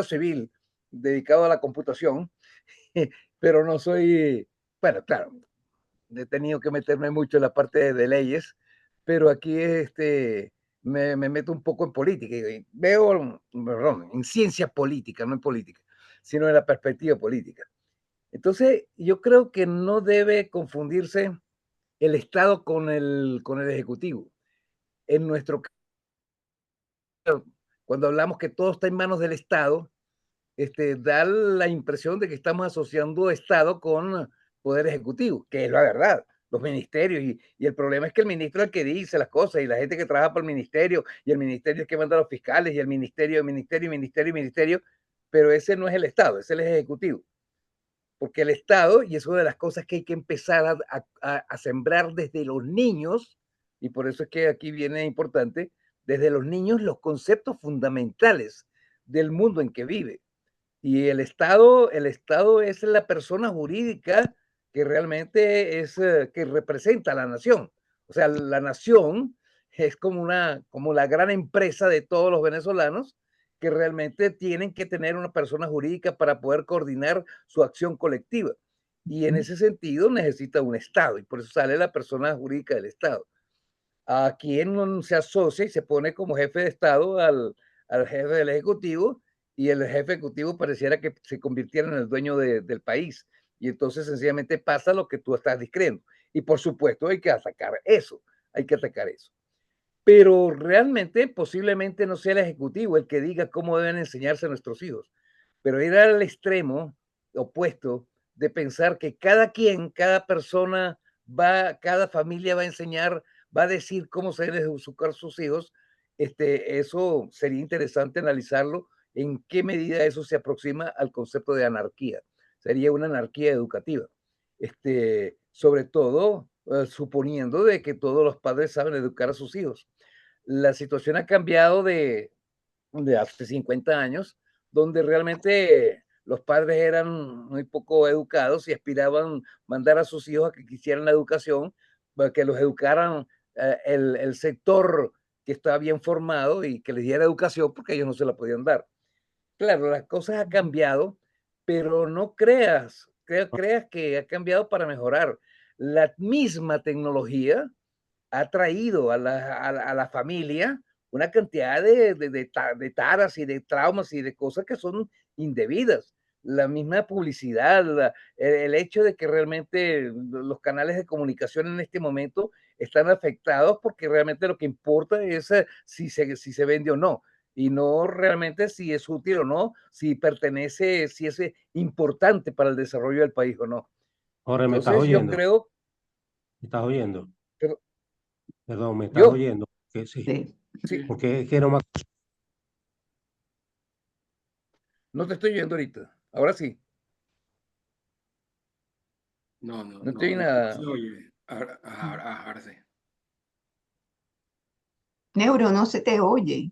civil dedicado a la computación, pero no soy, bueno, claro, he tenido que meterme mucho en la parte de leyes, pero aquí me meto un poco en política y veo, perdón, en ciencia política, no en política, sino en la perspectiva política. Entonces, yo creo que no debe confundirse el Estado con el Ejecutivo. En nuestro caso, cuando hablamos que todo está en manos del Estado, da la impresión de que estamos asociando Estado con Poder Ejecutivo, que es la verdad, los ministerios. Y el problema es que el ministro es el que dice las cosas y la gente que trabaja para el ministerio, y el ministerio es que manda a los fiscales, y el ministerio, pero ese no es el Estado, ese es el Ejecutivo. Porque el Estado, y es una de las cosas que hay que empezar a sembrar desde los niños, y por eso es que aquí viene importante, desde los niños los conceptos fundamentales del mundo en que vive. Y el Estado es la persona jurídica que realmente que representa a la nación. O sea, la nación es como la gran empresa de todos los venezolanos que realmente tienen que tener una persona jurídica para poder coordinar su acción colectiva. Y en ese sentido necesita un Estado, y por eso sale la persona jurídica del Estado. A quien se asocia y se pone como jefe de Estado al jefe del Ejecutivo, y el jefe ejecutivo pareciera que se convirtiera en el dueño del país. Y entonces sencillamente pasa lo que tú estás describiendo. Y por supuesto hay que atacar eso, Pero realmente posiblemente no sea el ejecutivo el que diga cómo deben enseñarse a nuestros hijos. Pero ir al extremo opuesto de pensar que cada persona cada familia va a enseñar, va a decir cómo se deben educar sus hijos, eso sería interesante analizarlo, en qué medida eso se aproxima al concepto de anarquía. Sería una anarquía educativa. Sobre todo, suponiendo de que todos los padres saben educar a sus hijos. La situación ha cambiado de hace 50 años, donde realmente los padres eran muy poco educados y aspiraban mandar a sus hijos a que quisieran la educación, para que los educaran el sector que estaba bien formado y que les diera educación porque ellos no se la podían dar. Claro, las cosas han cambiado, pero no creas que ha cambiado para mejorar. La misma tecnología ha traído a la familia una cantidad de taras y de traumas y de cosas que son indebidas. La misma publicidad, el hecho de que realmente los canales de comunicación en este momento están afectados porque realmente lo que importa es si se vende o no, y no realmente si es útil o no, si pertenece, si es importante para el desarrollo del país o no. Jorge, ¿me estás Entonces yo oyendo? creo, ¿Me estás oyendo? pero Perdón, ¿me estás yo, oyendo? Que sí, Sí. sí, porque es que no me... no te estoy oyendo ahorita. Ahora sí, No, no, no no, estoy no nada. se oye. Ahora sí. Neuro, no se te oye.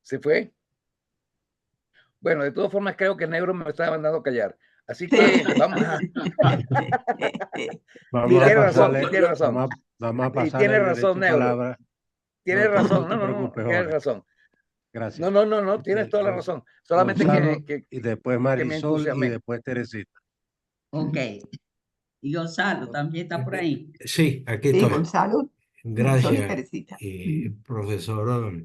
¿Se fue? Bueno, de todas formas creo que el negro me está mandando a callar. Así que vamos a... Vamos Y a tiene razón, pasarle, y tiene razón. vamos a Y pasarle tiene el razón, derecho de negro. palabra. Tiene No, razón. no te No, preocupes, tienes Jorge. razón. Gracias. No, tienes toda la razón. Solamente Gonzalo, que y después me Marisol y entusiasmé. después Teresita. Ok. Y Gonzalo también está por ahí. Sí, aquí Sí, estoy. Gonzalo, Marisol y Gracias, Teresita. profesor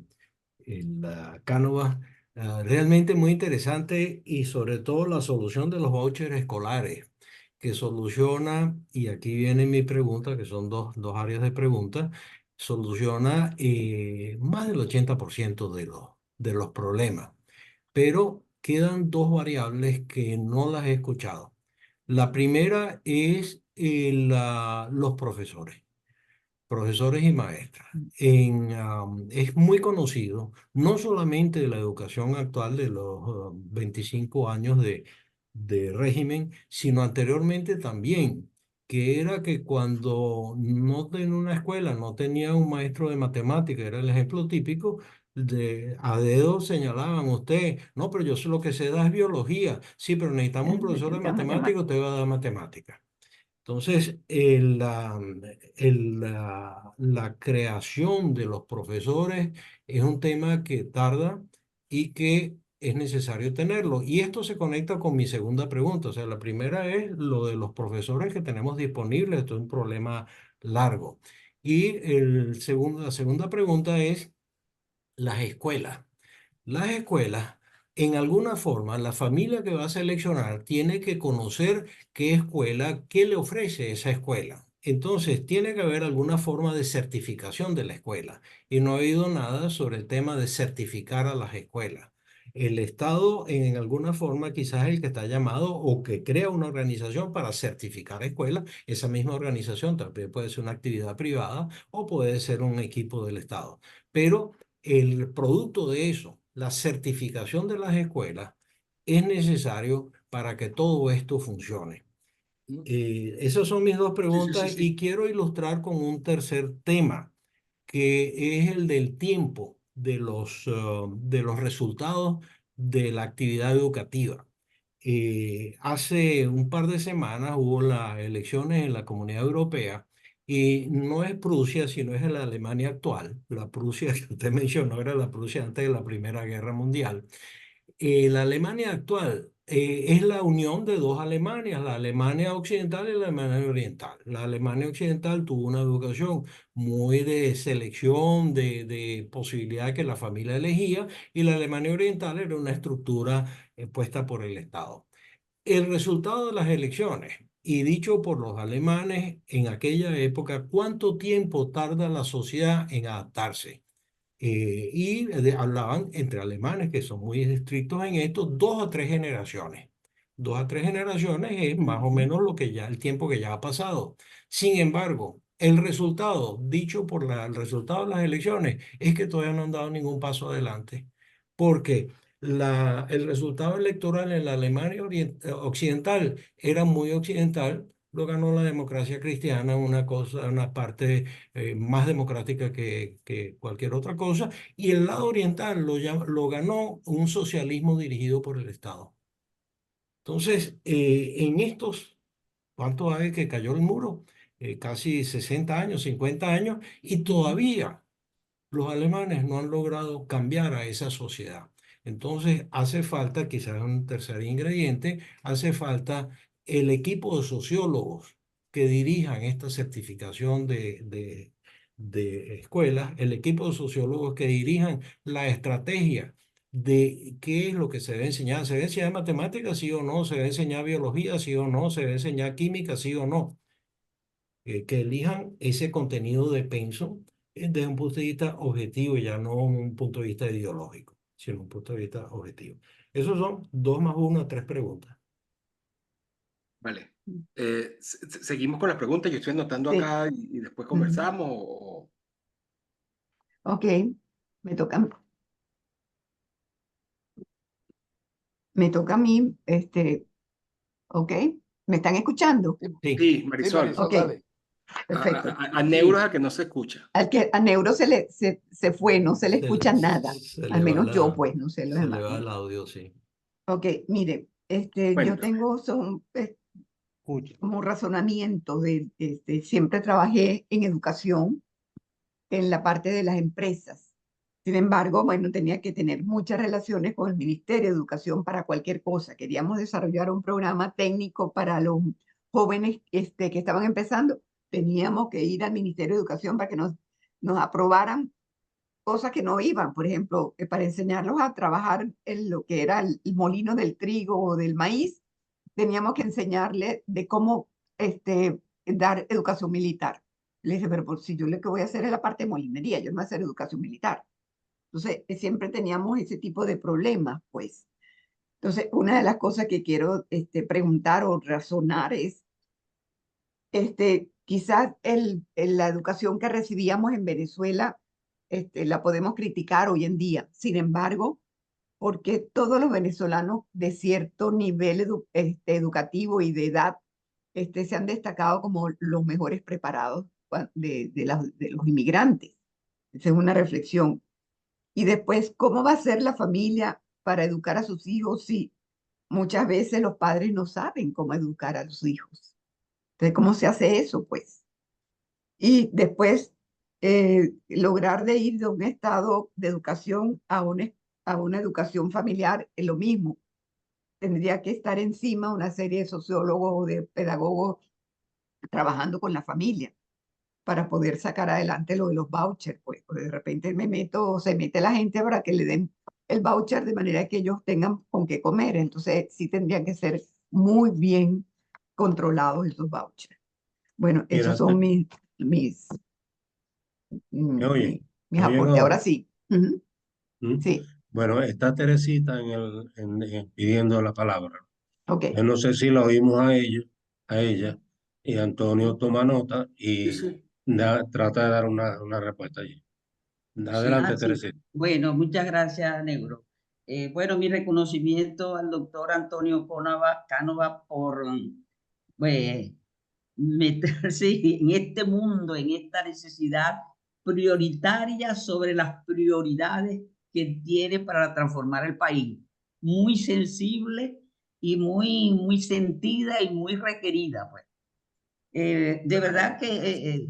Cánova. Realmente muy interesante y sobre todo la solución de los vouchers escolares, que soluciona, y aquí viene mi pregunta, que son dos áreas de pregunta, soluciona más del 80% de los problemas. Pero quedan dos variables que no las he escuchado. La primera es los profesores y maestras. Es muy conocido, no solamente de la educación actual de los 25 años de régimen, sino anteriormente también, que era que cuando no en una escuela no tenía un maestro de matemática, era el ejemplo típico, a dedo señalaban usted, no, pero yo sé lo que se da es biología, sí, pero necesitamos un profesor de matemática, usted va a dar matemática. Entonces, la creación de los profesores es un tema que tarda y que es necesario tenerlo. Y esto se conecta con mi segunda pregunta. O sea, la primera es lo de los profesores que tenemos disponibles. Esto es un problema largo. Y la segunda pregunta es las escuelas. Las escuelas, en alguna forma, la familia que va a seleccionar tiene que conocer qué escuela, qué le ofrece esa escuela. Entonces, tiene que haber alguna forma de certificación de la escuela. Y no ha habido nada sobre el tema de certificar a las escuelas. El Estado, en alguna forma, quizás es el que está llamado o que crea una organización para certificar escuelas. Esa misma organización también puede ser una actividad privada o puede ser un equipo del Estado. Pero el producto de eso, la certificación de las escuelas, es necesario para que todo esto funcione. Esas son mis dos preguntas y quiero ilustrar con un tercer tema, que es el del tiempo de los resultados de la actividad educativa. Hace un par de semanas hubo las elecciones en la Comunidad Europea y no es Prusia, sino es la Alemania actual. La Prusia que usted mencionó era la Prusia antes de la Primera Guerra Mundial. La Alemania actual es la unión de dos Alemanias, la Alemania occidental y la Alemania oriental. La Alemania occidental tuvo una educación muy de selección, de posibilidad que la familia elegía, y la Alemania oriental era una estructura puesta por el Estado. El resultado de las elecciones, y dicho por los alemanes en aquella época, ¿cuánto tiempo tarda la sociedad en adaptarse? Hablaban entre alemanes, que son muy estrictos en esto, 2 a 3 generaciones. 2 a 3 generaciones es más o menos el tiempo que ya ha pasado. Sin embargo, el resultado, dicho por el resultado de las elecciones, es que todavía no han dado ningún paso adelante. Porque el resultado electoral en la Alemania occidental era muy occidental, lo ganó la democracia cristiana, una cosa, una parte más democrática que cualquier otra cosa, y el lado oriental lo ganó un socialismo dirigido por el Estado. Entonces, en estos, ¿cuánto hace que cayó el muro? Casi 60 años, 50 años, y todavía los alemanes no han logrado cambiar a esa sociedad. Entonces hace falta, quizás un tercer ingrediente, hace falta el equipo de sociólogos que dirijan esta certificación de escuelas, el equipo de sociólogos que dirijan la estrategia de qué es lo que se debe enseñar. ¿Se debe enseñar matemáticas, sí o no? ¿Se debe enseñar biología, sí o no? ¿Se debe enseñar química, sí o no? Que elijan ese contenido de pensum desde un punto de vista objetivo, ya no un punto de vista ideológico, sino un punto de vista objetivo. Esos son 2 más 1, 3 preguntas. Vale. Seguimos con las preguntas. Yo estoy anotando Sí. acá y después conversamos. O... Ok, me toca, me toca a mí, ok, ¿me están escuchando? Sí, Sí, sí, Marisol. Marisol, Ok. dale. Perfecto. A Neuro es a que no se escucha. A Neuro se fue, no se le escucha nada. Se Al le va menos yo, pues, no sé los se le demás. va el audio, sí. Ok, mire, yo Cuenta. tengo Escucha. como razonamiento siempre trabajé en educación en la parte de las empresas. Sin embargo, bueno, tenía que tener muchas relaciones con el Ministerio de Educación para cualquier cosa. Queríamos desarrollar un programa técnico para los jóvenes que estaban empezando. Teníamos que ir al Ministerio de Educación para que nos aprobaran cosas que no iban. Por ejemplo, para enseñarlos a trabajar en lo que era el molino del trigo o del maíz, teníamos que enseñarle de cómo dar educación militar. Le dije, pero si yo lo que voy a hacer es la parte de molinería, yo no voy a hacer educación militar. Entonces, siempre teníamos ese tipo de problemas, pues. Entonces, una de las cosas que quiero preguntar o razonar es, quizás la educación que recibíamos en Venezuela la podemos criticar hoy en día. Sin embargo, porque todos los venezolanos de cierto nivel educativo y de edad se han destacado como los mejores preparados de los inmigrantes. Esa es una reflexión. Y después, ¿cómo va a ser la familia para educar a sus hijos si muchas veces los padres no saben cómo educar a sus hijos? Entonces, ¿cómo se hace eso, pues? Y después, lograr de ir de un estado de educación a una educación familiar es lo mismo. Tendría que estar encima una serie de sociólogos o de pedagogos trabajando con la familia para poder sacar adelante lo de los vouchers, pues, porque de repente se mete la gente para que le den el voucher de manera que ellos tengan con qué comer. Entonces, sí tendrían que ser muy bien controlados esos vouchers. Bueno, esos Mira, son mis, ¿me mm, oye? mi- mis ¿Me oyen aportes. Ahora ahora? sí. Ujú. ¿Mm? Sí, Bueno, está Teresita pidiendo la palabra. ok. Yo no sé si la oímos a ella, y Antonio toma nota Sí, y sí. trata de dar una respuesta allí. Sí. Adelante, Sí. Teresita. Bueno, muchas gracias, Negro. Bueno, mi reconocimiento al doctor Antonio Cánova por pues, meterse en este mundo, en esta necesidad prioritaria sobre las prioridades que tiene para transformar el país. Muy sensible y muy sentida y muy requerida, pues. De verdad que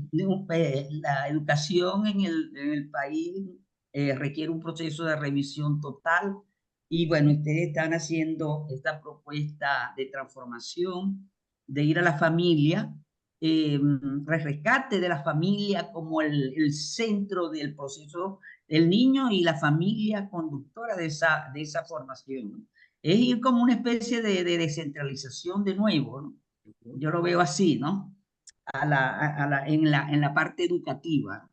la educación en el país requiere un proceso de revisión total y bueno, ustedes están haciendo esta propuesta de transformación, de ir a la familia, rescate de la familia como el centro del proceso del niño y la familia conductora de esa formación, ¿no? Es ir como una especie de descentralización de nuevo, ¿no? Yo lo veo así, ¿no? En la parte educativa.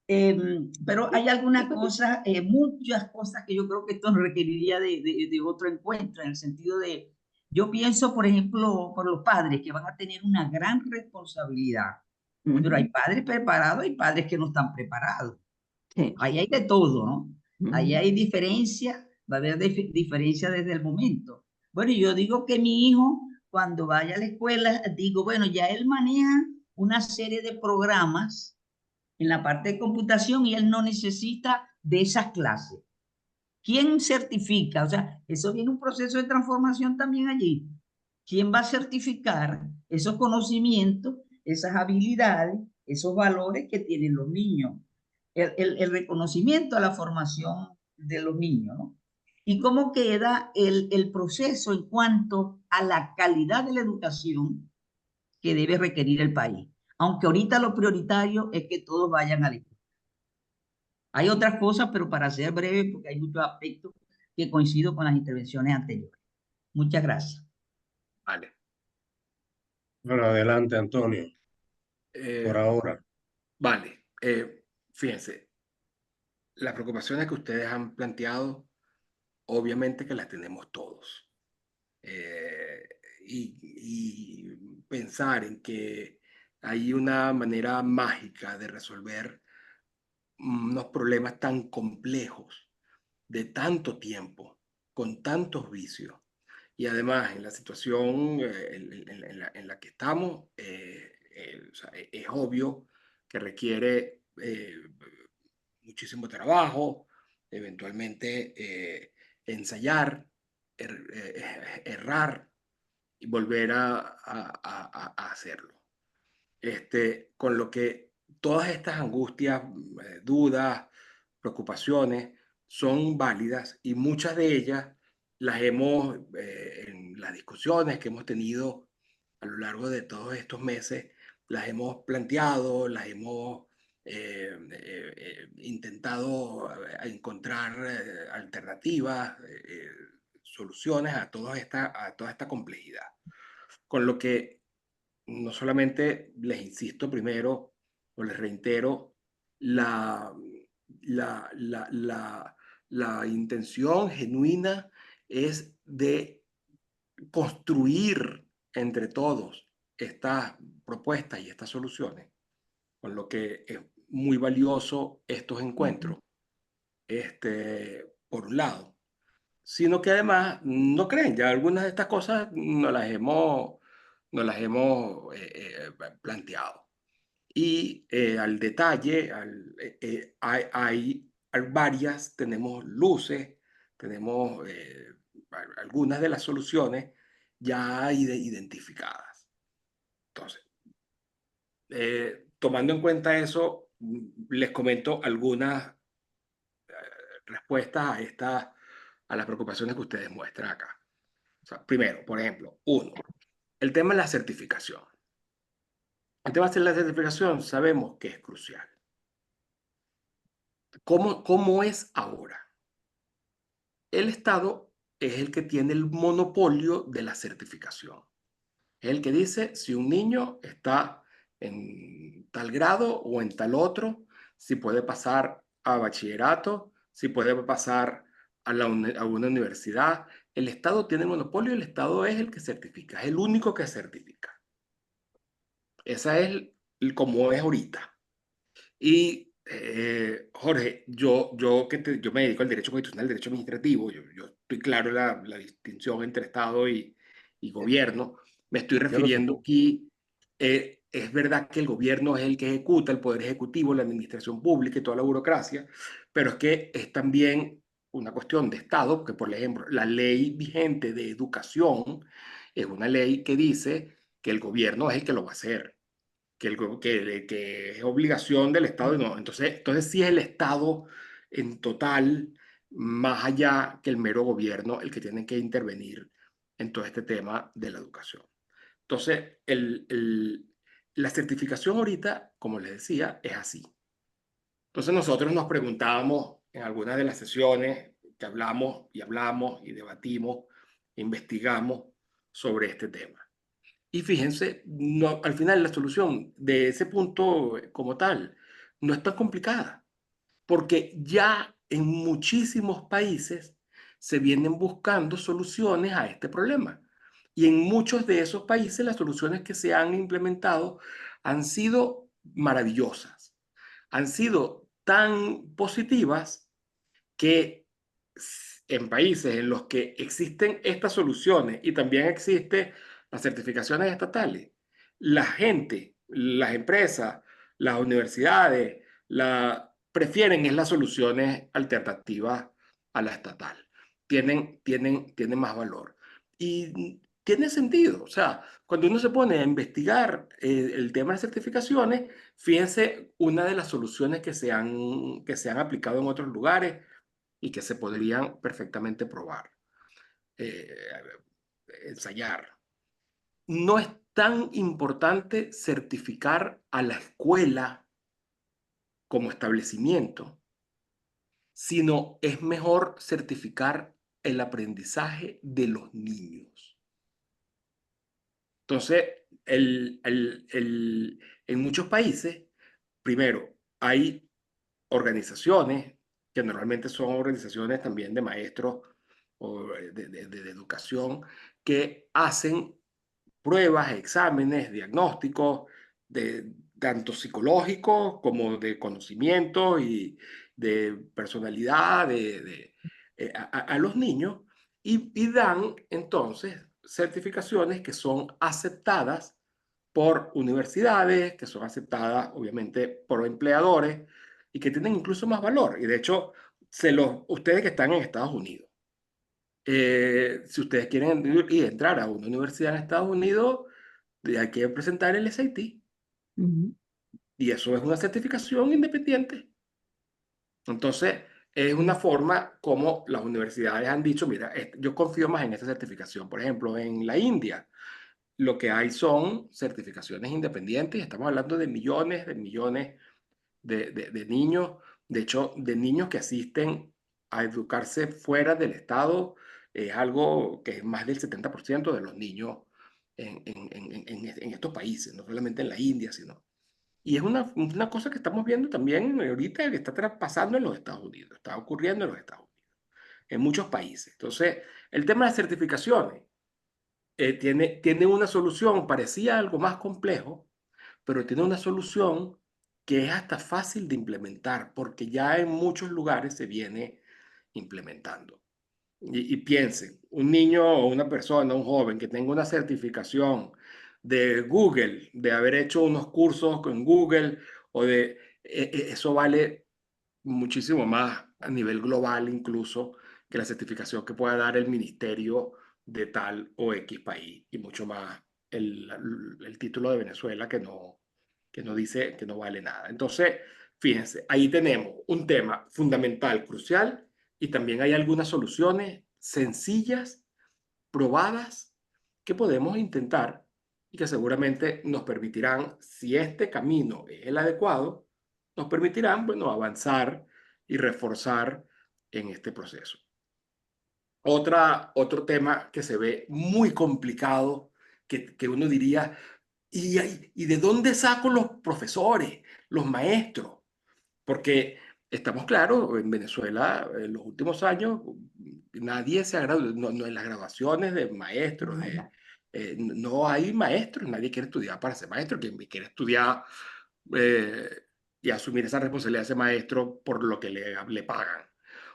Pero hay algunas cosas, muchas cosas que yo creo que esto requeriría de otro encuentro, en el sentido de, yo pienso, por ejemplo, por los padres que van a tener una gran responsabilidad, pero hay padres preparados y padres que no están preparados. Sí. Ahí hay de todo, ¿no? Ahí Ujú. hay diferencia, va a haber diferencia desde el momento. Bueno, yo digo que mi hijo, cuando vaya a la escuela, digo, bueno, ya él maneja una serie de programas en la parte de computación y él no necesita de esas clases. ¿Quién certifica? O sea, eso viene un proceso de transformación también allí. ¿Quién va a certificar esos conocimientos, esas habilidades, esos valores que tienen los niños? El reconocimiento a la formación de los niños, ¿no? Y cómo queda el proceso en cuanto a la calidad de la educación que debe requerir el país. Aunque ahorita lo prioritario es que todos vayan a la escuela. Hay otras cosas, pero para ser breve, porque hay muchos aspectos que coincido con las intervenciones anteriores. Muchas gracias. Vale. Bueno, adelante, Antonio, por Eh, ahora. vale. Fíjense, las preocupaciones que ustedes han planteado, obviamente que las tenemos todos. Eh, y pensar en que hay una manera mágica de resolver unos problemas tan complejos de tanto tiempo, con tantos vicios. Y además, en la situación en la que estamos, o sea, es obvio que requiere muchísimo trabajo, eventualmente ensayar, errar y volver a hacerlo. Con lo que todas estas angustias, dudas, preocupaciones son válidas y muchas de ellas las hemos, en las discusiones que hemos tenido a lo largo de todos estos meses, las hemos planteado, las hemos intentado encontrar alternativas, soluciones a toda esta complejidad. Con lo que no solamente les insisto primero o les reitero la, la intención genuina es de construir entre todos estas propuestas y estas soluciones, con lo que es muy valioso estos encuentros, por un lado, sino que además no creen, ya algunas de estas cosas no las hemos planteado. Y al detalle, hay varias, tenemos luces, tenemos algunas de las soluciones ya identificadas. Entonces, tomando en cuenta eso, les comento algunas respuestas a las preocupaciones que ustedes muestran acá. O sea, primero, por ejemplo, el tema de la certificación. El tema de la certificación sabemos que es crucial. ¿Cómo es ahora? El Estado es el que tiene el monopolio de la certificación. Es el que dice si un niño está en tal grado o en tal otro, si puede pasar a bachillerato, si puede pasar a una universidad. El Estado tiene el monopolio y el Estado es el que certifica, es el único que certifica. Esa es como es ahorita. Y Jorge, yo me dedico al derecho constitucional, al derecho administrativo, yo estoy claro en la distinción entre Estado y gobierno. Me estoy refiriendo aquí, es verdad que el gobierno es el que ejecuta, el poder ejecutivo, la administración pública y toda la burocracia, pero es que es también una cuestión de Estado, porque por ejemplo, la ley vigente de educación es una ley que dice que el gobierno es el que lo va a hacer, que es obligación del Estado y no. Entonces sí es el Estado en total, más allá que el mero gobierno, el que tiene que intervenir en todo este tema de la educación. Entonces, la certificación ahorita, como les decía, es así. Entonces nosotros nos preguntábamos en algunas de las sesiones que hablamos y debatimos, investigamos sobre este tema. Y fíjense, no, al final la solución de ese punto como tal no es tan complicada, porque ya en muchísimos países se vienen buscando soluciones a este problema. Y en muchos de esos países las soluciones que se han implementado han sido maravillosas, han sido tan positivas que en países en los que existen estas soluciones y también existen las certificaciones estatales, la gente, las empresas, las universidades, prefieren las soluciones alternativas a la estatal. Tienen más valor. Y tiene sentido. O sea, cuando uno se pone a investigar el tema de certificaciones, fíjense una de las soluciones que se han aplicado en otros lugares y que se podrían perfectamente probar, eh, ensayar. No es tan importante certificar a la escuela como establecimiento, sino es mejor certificar el aprendizaje de los niños. Entonces, en muchos países, primero, hay organizaciones que normalmente son organizaciones también de maestros o de educación que hacen pruebas, exámenes, diagnósticos, tanto psicológicos como de conocimiento y de personalidad a los niños y dan entonces certificaciones que son aceptadas por universidades que son aceptadas, obviamente, por empleadores y que tienen incluso más valor. Y de hecho, ustedes que están en Estados Unidos, si ustedes quieren entrar a una universidad en Estados Unidos, hay que presentar el SAT. Ujú. Y eso es una certificación independiente. Entonces, es una forma como las universidades han dicho, mira, yo confío más en esta certificación. Por ejemplo, en la India, lo que hay son certificaciones independientes. Estamos hablando de millones de niños, de hecho, de niños que asisten a educarse fuera del Estado. Es algo que es más del 70% de los niños en estos países, no solamente en la India, sino... Y es una cosa que estamos viendo también ahorita que está pasando en los Estados Unidos, está ocurriendo en los Estados Unidos, en muchos países. Entonces, el tema de las certificaciones tiene una solución, parecía algo más complejo, pero tiene una solución que es hasta fácil de implementar, porque ya en muchos lugares se viene implementando. Y piensen, un niño o una persona, un joven que tenga una certificación de Google, de haber hecho unos cursos con Google, eso vale muchísimo más a nivel global incluso que la certificación que pueda dar el ministerio de tal o X país, y mucho más el título de Venezuela que no dice que no vale nada. Entonces, fíjense, ahí tenemos un tema fundamental, crucial, y también hay algunas soluciones sencillas, probadas, que podemos intentar y que seguramente nos permitirán, si este camino es el adecuado, nos permitirán, bueno, avanzar y reforzar en este proceso. Otro tema que se ve muy complicado, que uno diría, ¿y de dónde saco los profesores, los maestros? Porque estamos claros, en Venezuela en los últimos años nadie se ha graduado, no en las graduaciones de maestros, no hay maestros, nadie quiere estudiar para ser maestro, quien quiere estudiar eh, y asumir esa responsabilidad de ser maestro por lo que le pagan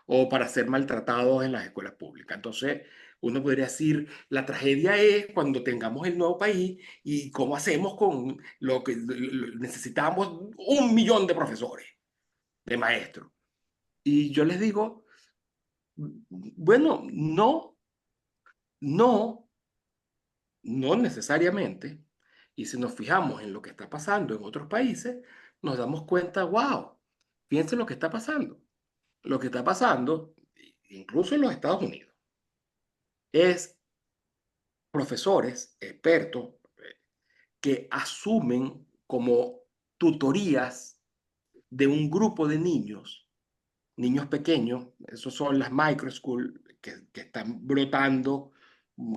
o para ser maltratados en las escuelas públicas. Entonces, uno podría decir, la tragedia es cuando tengamos el nuevo país y cómo hacemos con lo que necesitamos 1 millón de profesores, de maestros. Y yo les digo, bueno, no, no necesariamente. Y si nos fijamos en lo que está pasando en otros países, nos damos cuenta, wow, fíjense lo que está pasando. Lo que está pasando, incluso en los Estados Unidos, es profesores, expertos, que asumen como tutorías de un grupo de niños pequeños, esos son las micro school que están brotando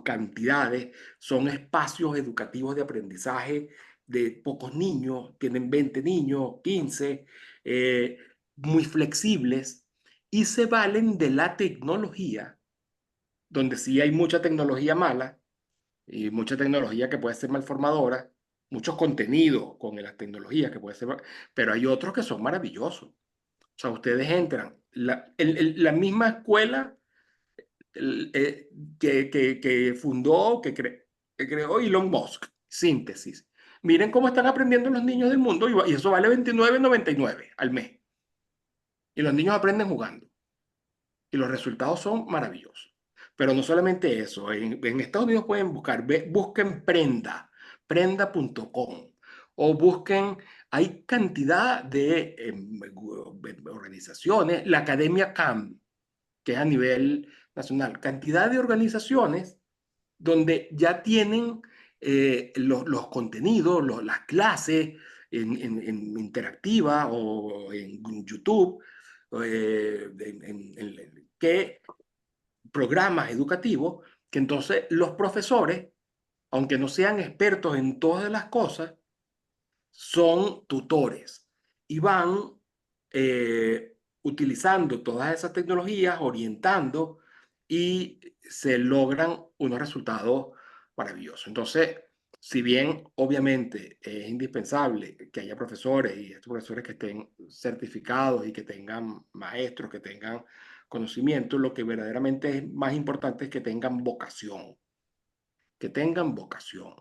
cantidades, son espacios educativos de aprendizaje de pocos niños, tienen 20 niños, 15, muy flexibles y se valen de la tecnología, donde sí hay mucha tecnología mala y mucha tecnología que puede ser malformadora, muchos contenidos con las tecnologías que puede ser, pero hay otros que son maravillosos. O sea, ustedes entran, la misma escuela que fundó, que creó Elon Musk, Síntesis. Miren cómo están aprendiendo los niños del mundo y eso vale $29.99 al mes. Y los niños aprenden jugando. Y los resultados son maravillosos. Pero no solamente eso, en Estados Unidos pueden busquen prenda.com o busquen, hay cantidad de organizaciones, la Academia CAM, que es a nivel nacional, cantidad de organizaciones donde ya tienen los contenidos, las clases en interactiva o en YouTube, que programas educativos, que entonces los profesores, aunque no sean expertos en todas las cosas, son tutores y van utilizando todas esas tecnologías, orientando y se logran unos resultados maravillosos. Entonces, si bien obviamente es indispensable que haya profesores y estos profesores que estén certificados y que tengan maestros, que tengan conocimiento, lo que verdaderamente es más importante es que tengan vocación, que tengan vocación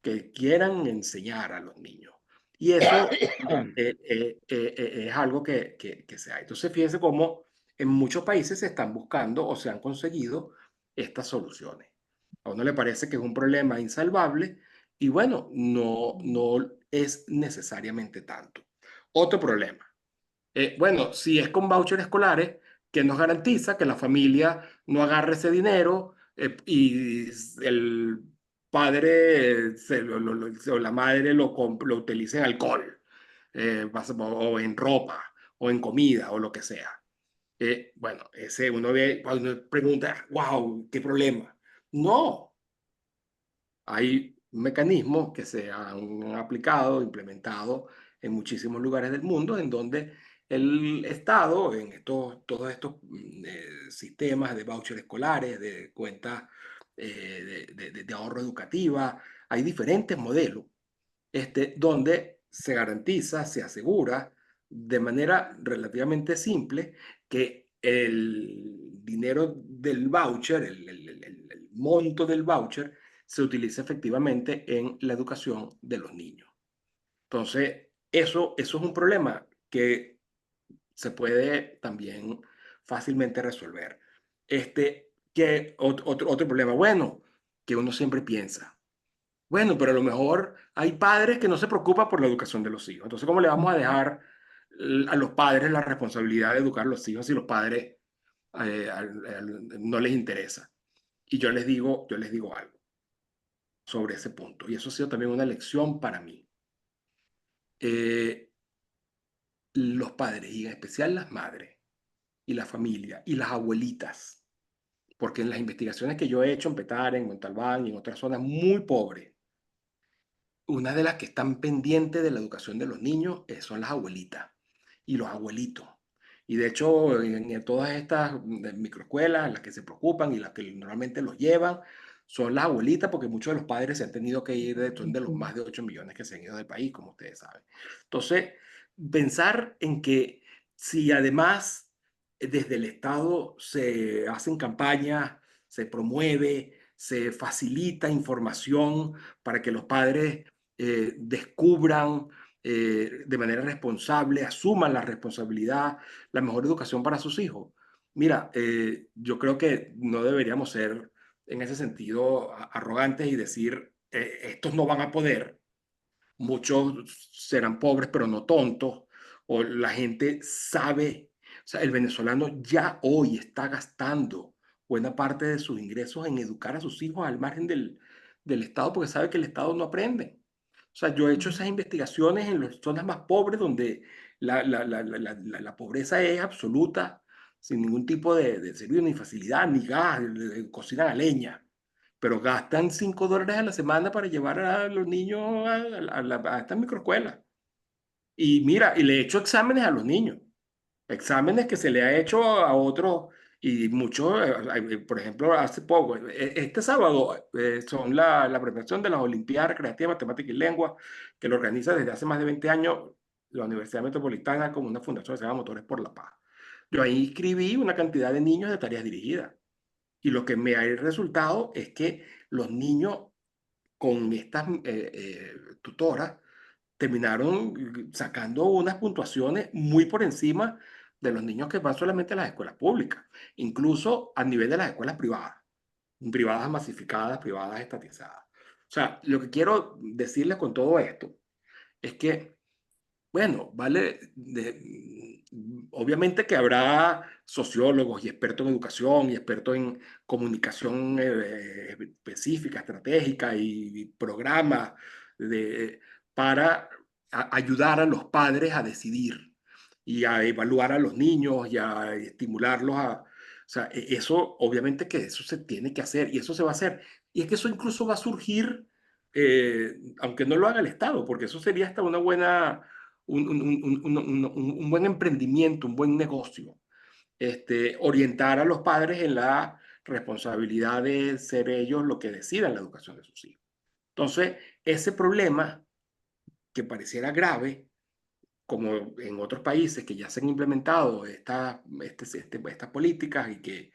que quieran enseñar a los niños. Y eso es algo que se ha. Entonces, fíjense cómo en muchos países se están buscando o se han conseguido estas soluciones. A uno le parece que es un problema insalvable y bueno, no es necesariamente tanto. Otro problema. Bueno, si es con vouchers escolares, que nos garantiza que la familia no agarre ese dinero y el padre o la madre lo utilice en alcohol, o en ropa, o en comida, o lo que sea. Bueno, ese uno ve, cuando uno pregunta, wow, ¿qué problema? No, hay mecanismos que se han aplicado, implementado en muchísimos lugares del mundo, en donde el Estado, en todos estos sistemas de vouchers escolares, de cuentas de ahorro educativa, hay diferentes modelos donde se garantiza, se asegura de manera relativamente simple que el dinero del voucher, el monto del voucher, se utiliza efectivamente en la educación de los niños. Entonces, eso es un problema que se puede también fácilmente resolver. Otro problema, bueno, que uno siempre piensa, bueno, pero a lo mejor hay padres que no se preocupan por la educación de los hijos. Entonces, ¿cómo le vamos a dejar a los padres la responsabilidad de educar a los hijos si los padres no les interesa? Y yo les digo algo sobre ese punto. Y eso ha sido también una lección para mí. Los padres, y en especial las madres, y la familia, y las abuelitas, porque en las investigaciones que yo he hecho en Petare, en Montalbán y en otras zonas muy pobres, una de las que están pendientes de la educación de los niños son las abuelitas y los abuelitos. Y de hecho, en todas estas microescuelas, las que se preocupan y las que normalmente los llevan, son las abuelitas, porque muchos de los padres se han tenido que ir de los más de 8 millones que se han ido del país, como ustedes saben. Entonces, pensar en que si además desde el Estado se hacen campañas, se promueve, se facilita información para que los padres descubran de manera responsable, asuman la responsabilidad, la mejor educación para sus hijos. Mira, yo creo que no deberíamos ser en ese sentido arrogantes y decir, estos no van a poder, muchos serán pobres pero no tontos, o la gente sabe, o sea, el venezolano ya hoy está gastando buena parte de sus ingresos en educar a sus hijos al margen del Estado porque sabe que el Estado no aprende. O sea, yo he hecho esas investigaciones en las zonas más pobres donde la pobreza es absoluta, sin ningún tipo de servicio, ni facilidad, ni gas, cocinan a leña, pero gastan $5 a la semana para llevar a los niños a estas microescuelas. Y mira, y le he hecho exámenes a los niños, exámenes que se le ha hecho a otros, y muchos, por ejemplo, hace poco, este sábado son la preparación de las Olimpiadas Recreativas, Matemáticas y Lengua, que lo organiza desde hace más de 20 años la Universidad Metropolitana con una fundación que se llama Motores por la Paz. Yo ahí inscribí una cantidad de niños de tareas dirigidas. Y lo que me ha resultado es que los niños con estas tutoras terminaron sacando unas puntuaciones muy por encima de los niños que van solamente a las escuelas públicas, incluso a nivel de las escuelas privadas masificadas, privadas estatizadas. O sea, lo que quiero decirles con todo esto es que bueno, vale, obviamente que habrá sociólogos y expertos en educación y expertos en comunicación específica, estratégica y programas para ayudar a los padres a decidir y a evaluar a los niños y a estimularlos a... O sea, eso, obviamente que eso se tiene que hacer y eso se va a hacer. Y es que eso incluso va a surgir, aunque no lo haga el Estado, porque eso sería hasta una buena un buen emprendimiento, un buen negocio, orientar a los padres en la responsabilidad de ser ellos lo que decidan la educación de sus hijos. Entonces, ese problema que pareciera grave, como en otros países que ya se han implementado estas políticas y que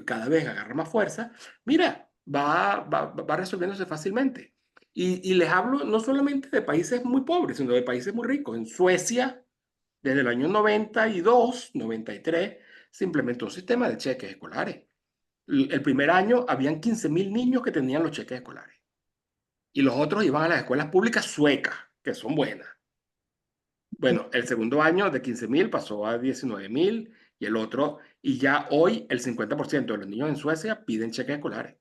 cada vez agarra más fuerza, mira, va resolviéndose fácilmente. Y les hablo no solamente de países muy pobres, sino de países muy ricos. En Suecia, desde el año 92, 93, se implementó un sistema de cheques escolares. El primer año habían 15.000 niños que tenían los cheques escolares. Y los otros iban a las escuelas públicas suecas, que son buenas. Bueno, el segundo año de 15.000 pasó a 19.000 y el otro, y ya hoy el 50% de los niños en Suecia piden cheques escolares.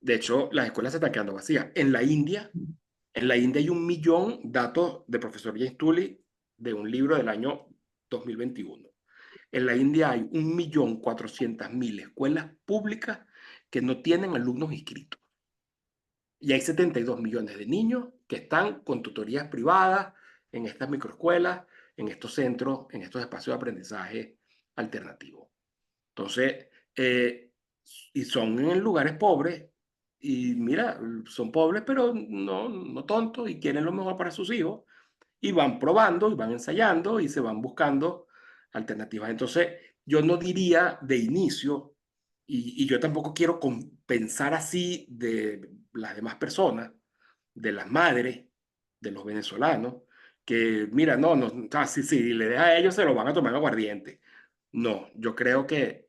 De hecho, las escuelas se están quedando vacías. En la India hay 1 millón, datos de profesor James Tully, de un libro del año 2021. En la India hay 1.400.000 escuelas públicas que no tienen alumnos inscritos. Y hay 72 millones de niños que están con tutorías privadas en estas microescuelas, en estos centros, en estos espacios de aprendizaje alternativos. Entonces, y son en lugares pobres, y mira, son pobres, pero no tontos, y quieren lo mejor para sus hijos, y van probando, y van ensayando, y se van buscando alternativas. Entonces, yo no diría de inicio, y yo tampoco quiero pensar así de las demás personas, de las madres, de los venezolanos, que mira, si le deja a ellos se lo van a tomar aguardiente. No, yo creo que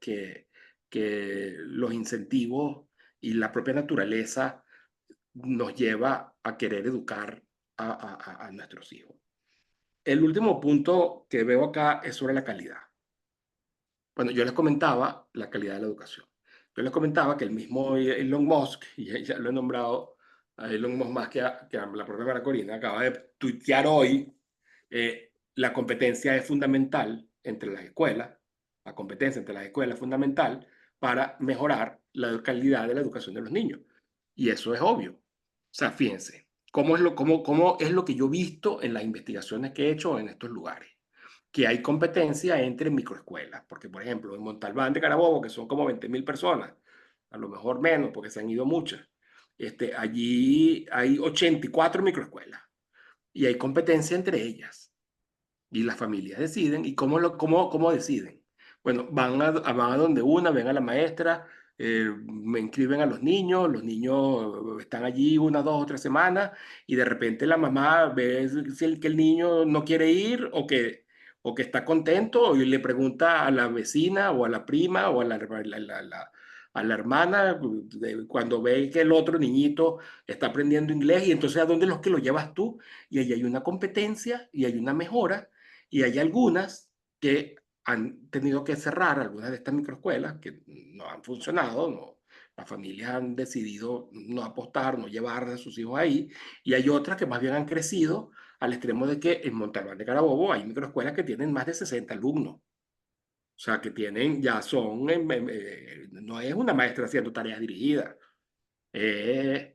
los incentivos y la propia naturaleza nos lleva a querer educar a nuestros hijos. El último punto que veo acá es sobre la calidad. Bueno, yo les comentaba la calidad de la educación. Yo les comentaba que el mismo Elon Musk, y ya lo he nombrado a Elon Musk más que a la propia María Corina, acaba de tuitear hoy, la competencia es fundamental entre las escuelas, la competencia entre las escuelas es fundamental para mejorar la calidad de la educación de los niños. Y eso es obvio. O sea, fíjense, cómo es lo que yo he visto en las investigaciones que he hecho en estos lugares, que hay competencia entre microescuelas, porque por ejemplo en Montalbán de Carabobo, que son como 20.000 personas, a lo mejor menos porque se han ido muchas, allí hay 84 microescuelas y hay competencia entre ellas y las familias deciden. ¿Y cómo deciden? Bueno, van a donde una, ven a la maestra, me inscriben a los niños están allí 1, 2 o 3 semanas y de repente la mamá ve que el niño no quiere ir o que está contento y le pregunta a la vecina o a la prima o a la hermana cuando ve que el otro niñito está aprendiendo inglés y entonces ¿a dónde los que lo llevas tú? Y ahí hay una competencia y hay una mejora y hay algunas que han tenido que cerrar, algunas de estas microescuelas que no han funcionado, las familias han decidido no apostar, no llevar a sus hijos ahí, y hay otras que más bien han crecido al extremo de que en Montalbán de Carabobo hay microescuelas que tienen más de 60 alumnos. O sea, que no es una maestra haciendo tareas dirigidas, es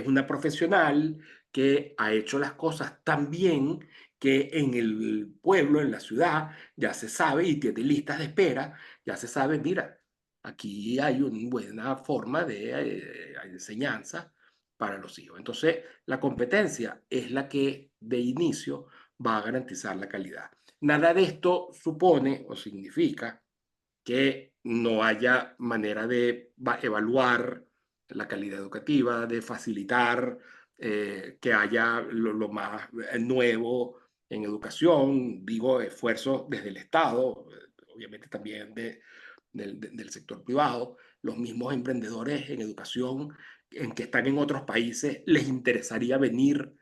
una profesional que ha hecho las cosas tan bien que en el pueblo, en la ciudad, ya se sabe y tiene listas de espera, ya se sabe, mira, aquí hay una buena forma de enseñanza para los hijos. Entonces, la competencia es la que de inicio va a garantizar la calidad. Nada de esto supone o significa que no haya manera de evaluar la calidad educativa, de facilitar que haya lo más nuevo en educación, digo, esfuerzos desde el Estado, obviamente también del sector privado, los mismos emprendedores en educación en que están en otros países, les interesaría venir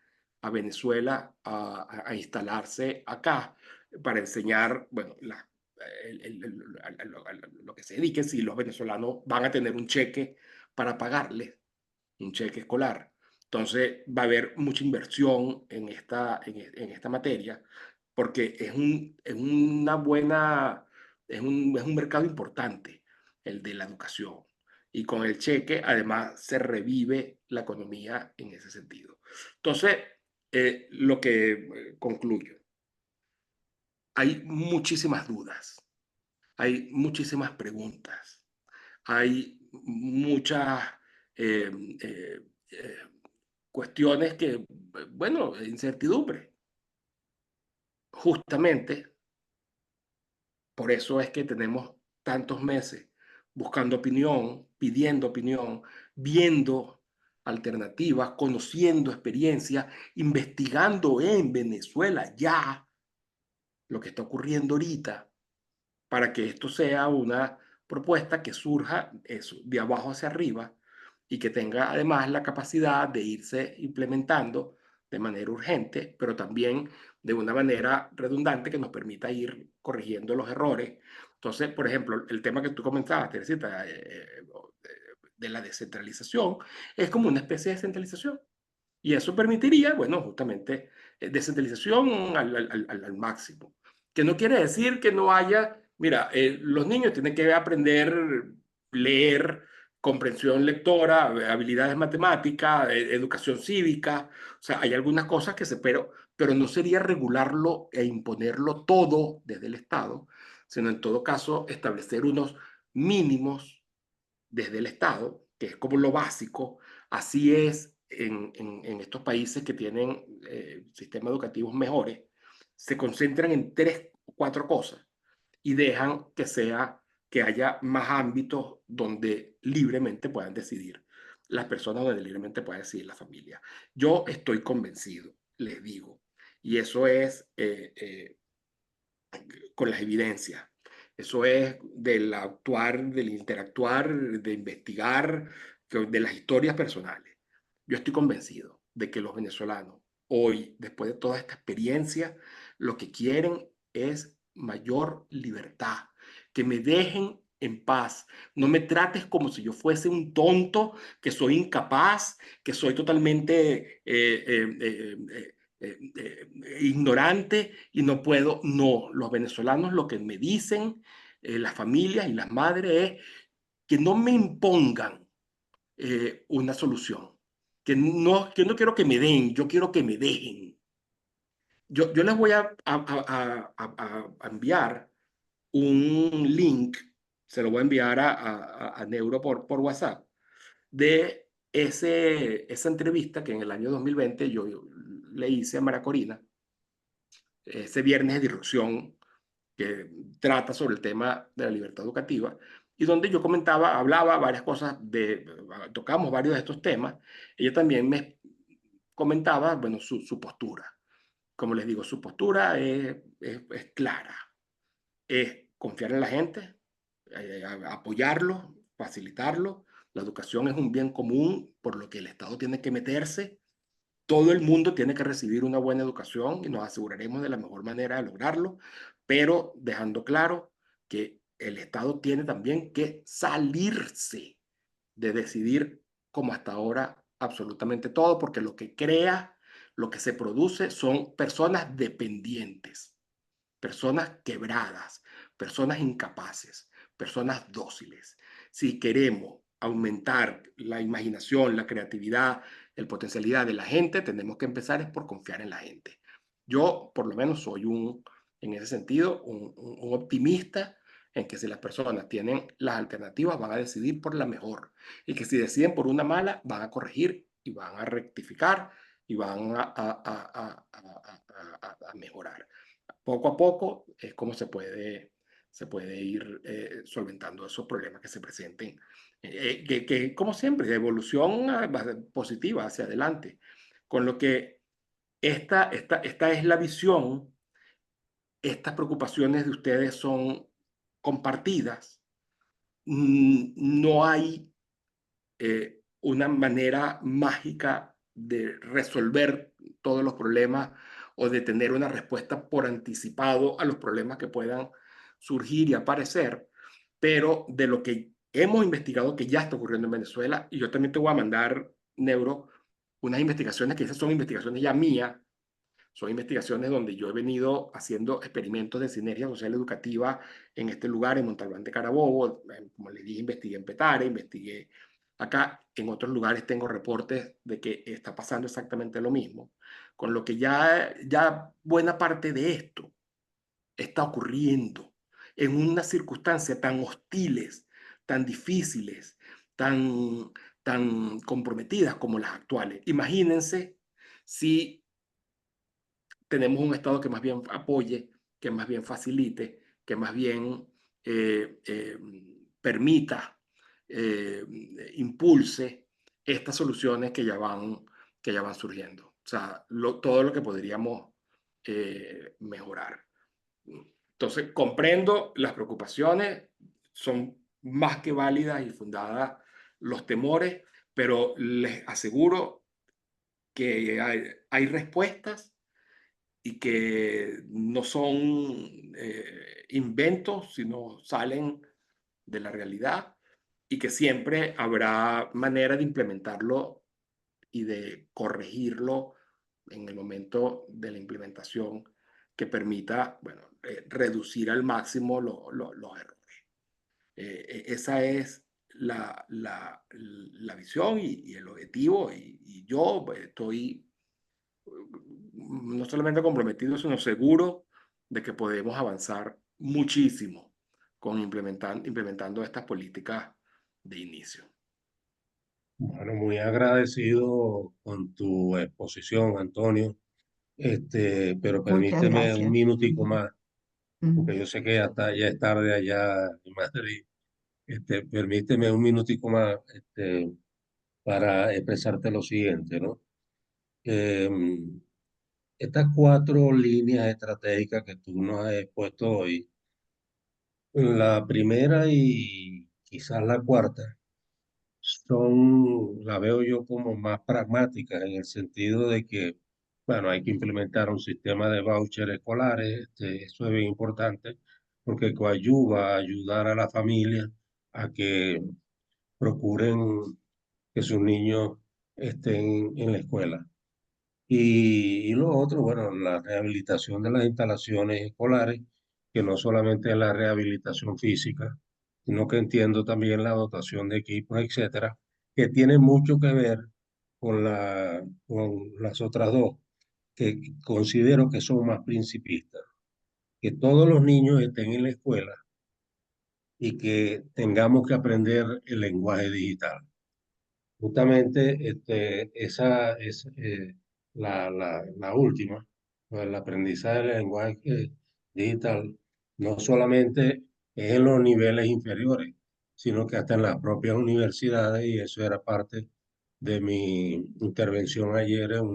a Venezuela a instalarse acá para enseñar, bueno, lo que se dedique, si los venezolanos van a tener un cheque para pagarles, un cheque escolar. Entonces va a haber mucha inversión en esta materia porque es un mercado importante el de la educación. Y con el cheque, además, se revive la economía en ese sentido. Entonces, lo que concluyo, hay muchísimas dudas, hay muchísimas preguntas, hay muchas eh, eh, eh, cuestiones que, bueno, incertidumbre. Justamente por eso es que tenemos tantos meses buscando opinión, pidiendo opinión, viendo alternativas, conociendo experiencias, investigando en Venezuela ya lo que está ocurriendo ahorita, para que esto sea una propuesta que surja eso, de abajo hacia arriba y que tenga además la capacidad de irse implementando de manera urgente, pero también de una manera redundante que nos permita ir corrigiendo los errores. Entonces, por ejemplo, el tema que tú comentabas, Teresita, de la descentralización, es como una especie de centralización. Y eso permitiría, bueno, justamente descentralización al máximo. Que no quiere decir que no haya, mira, los niños tienen que aprender leer, comprensión lectora, habilidades matemáticas, educación cívica. O sea, hay algunas cosas que pero no sería regularlo e imponerlo todo desde el Estado, sino en todo caso establecer unos mínimos desde el Estado, que es como lo básico. Así es en estos países que tienen sistemas educativos mejores, se concentran en 3 o 4 cosas y dejan que haya más ámbitos donde libremente puedan decidir las personas, donde libremente puedan decidir la familia. Yo estoy convencido, les digo, y eso es con las evidencias. Eso es del actuar, del interactuar, de investigar, de las historias personales. Yo estoy convencido de que los venezolanos hoy, después de toda esta experiencia, lo que quieren es mayor libertad, que me dejen en paz. No me trates como si yo fuese un tonto, que soy incapaz, que soy totalmente ignorante y no puedo. No, los venezolanos lo que me dicen, las familias y las madres, es que no me impongan una solución. Que no quiero que me den, yo quiero que me dejen. Yo les voy a enviar un link, se lo voy a enviar a Neuro por WhatsApp, de esa entrevista que en el año 2020 yo le hice a Mara Corina, ese viernes de disrupción que trata sobre el tema de la libertad educativa, y donde yo hablaba varias cosas, tocamos varios de estos temas. Ella también me comentaba, bueno, su postura. Como les digo, su postura es clara, es confiar en la gente, apoyarlo, facilitarlo. La educación es un bien común, por lo que el Estado tiene que meterse. Todo el mundo tiene que recibir una buena educación y nos aseguraremos de la mejor manera de lograrlo, pero dejando claro que el Estado tiene también que salirse de decidir, como hasta ahora, absolutamente todo, porque lo que crea, lo que se produce son personas dependientes, personas quebradas, personas incapaces, personas dóciles. Si queremos aumentar la imaginación, la creatividad, la potencialidad de la gente, tenemos que empezar es por confiar en la gente. Yo, por lo menos, soy en ese sentido, un optimista en que si las personas tienen las alternativas, van a decidir por la mejor. Y que si deciden por una mala, van a corregir y van a rectificar y van a mejorar. Poco a poco es como se puede ir solventando esos problemas que se presenten, que como siempre, de evolución positiva hacia adelante. Con lo que esta es la visión, estas preocupaciones de ustedes son compartidas. No hay una manera mágica de resolver todos los problemas o de tener una respuesta por anticipado a los problemas que puedan surgir y aparecer, pero de lo que hemos investigado que ya está ocurriendo en Venezuela, y yo también te voy a mandar, Neuro, unas investigaciones que esas son investigaciones ya mías, son investigaciones donde yo he venido haciendo experimentos de sinergia social educativa en este lugar, en Montalbán de Carabobo. Como les dije, investigué en Petare, investigué acá. En otros lugares tengo reportes de que está pasando exactamente lo mismo. Con lo que ya buena parte de esto está ocurriendo en unas circunstancias tan hostiles, tan difíciles, tan comprometidas como las actuales. Imagínense si tenemos un Estado que más bien apoye, que más bien facilite, que más bien permita, impulse estas soluciones que ya van surgiendo. O sea, todo lo que podríamos mejorar. Entonces, comprendo las preocupaciones, son más que válidas y fundadas los temores, pero les aseguro que hay respuestas y que no son inventos, sino salen de la realidad y que siempre habrá manera de implementarlo y de corregirlo en el momento de la implementación que permita, bueno, reducir al máximo los errores. Esa es la visión y el objetivo y yo estoy no solamente comprometido, sino seguro de que podemos avanzar muchísimo con implementando estas políticas de inicio. Bueno, muy agradecido con tu exposición, Antonio. Pero Muchas permíteme un gracias. minutico más, porque Ujú. yo sé que ya es tarde allá en Madrid. Permíteme un minutico más, para expresarte lo siguiente, ¿no? Em, Estas 4 líneas estratégicas que tú nos has expuesto hoy, la primera y quizás la cuarta, la veo yo como más pragmáticas en el sentido de que, bueno, hay que implementar un sistema de vouchers escolares, eso es bien importante, porque coadyuva a ayudar a la familia a que procuren que sus niños estén en la escuela. Y lo otro, bueno, la rehabilitación de las instalaciones escolares, que no solamente es la rehabilitación física, sino que entiendo también la dotación de equipos, etcétera, que tiene mucho que ver con las otras dos, que considero que son más principistas. Que todos los niños estén en la escuela y que tengamos que aprender el lenguaje digital. Justamente esa es la última, pues, el aprendizaje del lenguaje digital, no solamente es en los niveles inferiores, sino que hasta en las propias universidades, y eso era parte de mi intervención ayer en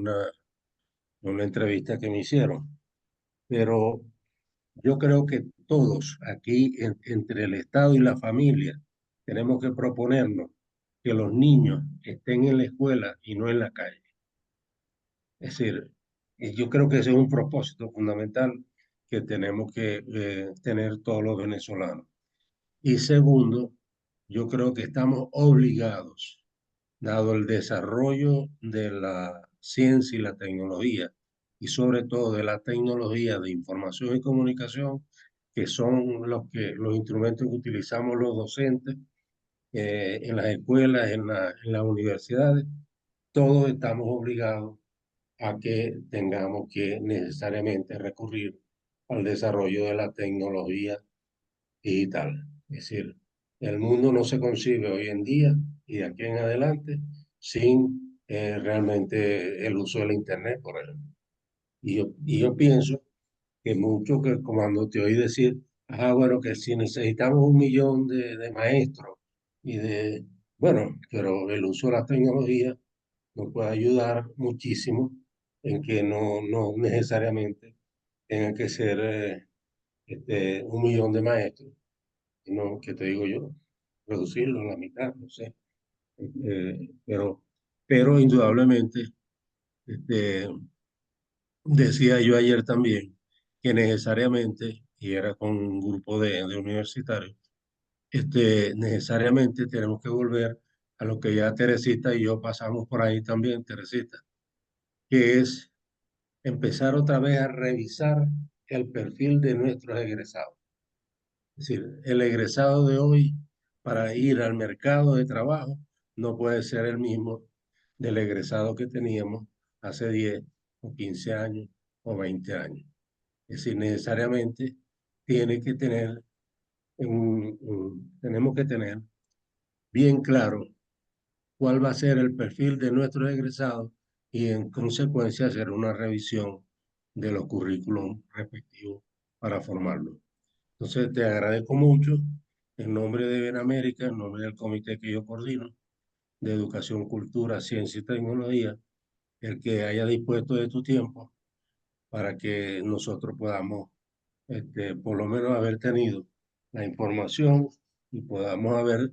una entrevista que me hicieron. Pero yo creo que todos aquí, entre el Estado y la familia, tenemos que proponernos que los niños estén en la escuela y no en la calle. Es decir, yo creo que ese es un propósito fundamental que tenemos que tener todos los venezolanos. Y segundo, yo creo que estamos obligados, dado el desarrollo de la ciencia y la tecnología, y sobre todo de la tecnología de información y comunicación, que son los instrumentos que utilizamos los docentes en las escuelas, en las universidades, todos estamos obligados a que tengamos que necesariamente recurrir al desarrollo de la tecnología digital. Es decir, el mundo no se concibe hoy en día y de aquí en adelante sin realmente el uso del Internet, por ejemplo. Y yo pienso que mucho que cuando te oí decir, bueno, que si necesitamos 1 millón de maestros y bueno, pero el uso de la tecnología nos puede ayudar muchísimo en que no necesariamente tenga que ser 1 millón de maestros, sino que te digo yo, reducirlo a la mitad, no sé. Pero indudablemente, este, decía yo ayer también que necesariamente, y era con un grupo de universitarios, necesariamente tenemos que volver a lo que ya Teresita y yo pasamos por ahí también, Teresita, que es empezar otra vez a revisar el perfil de nuestros egresados. Es decir, el egresado de hoy para ir al mercado de trabajo no puede ser el mismo del egresado que teníamos hace 10 o 15 años o 20 años. Es decir, necesariamente tenemos que tener bien claro cuál va a ser el perfil de nuestros egresados y en consecuencia hacer una revisión de los currículums respectivos para formarlos. Entonces, te agradezco mucho en nombre de Benamérica, en nombre del comité que yo coordino, de Educación, Cultura, Ciencia y Tecnología, el que haya dispuesto de tu tiempo para que nosotros podamos, por lo menos, haber tenido la información y podamos haber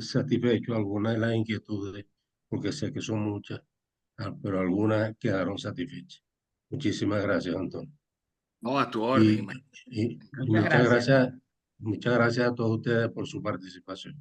satisfecho algunas de las inquietudes, porque sé que son muchas, pero algunas quedaron satisfechas. Muchísimas gracias, Antonio. No, a tu orden. Y Muchas gracias. muchas gracias a todos ustedes por su participación.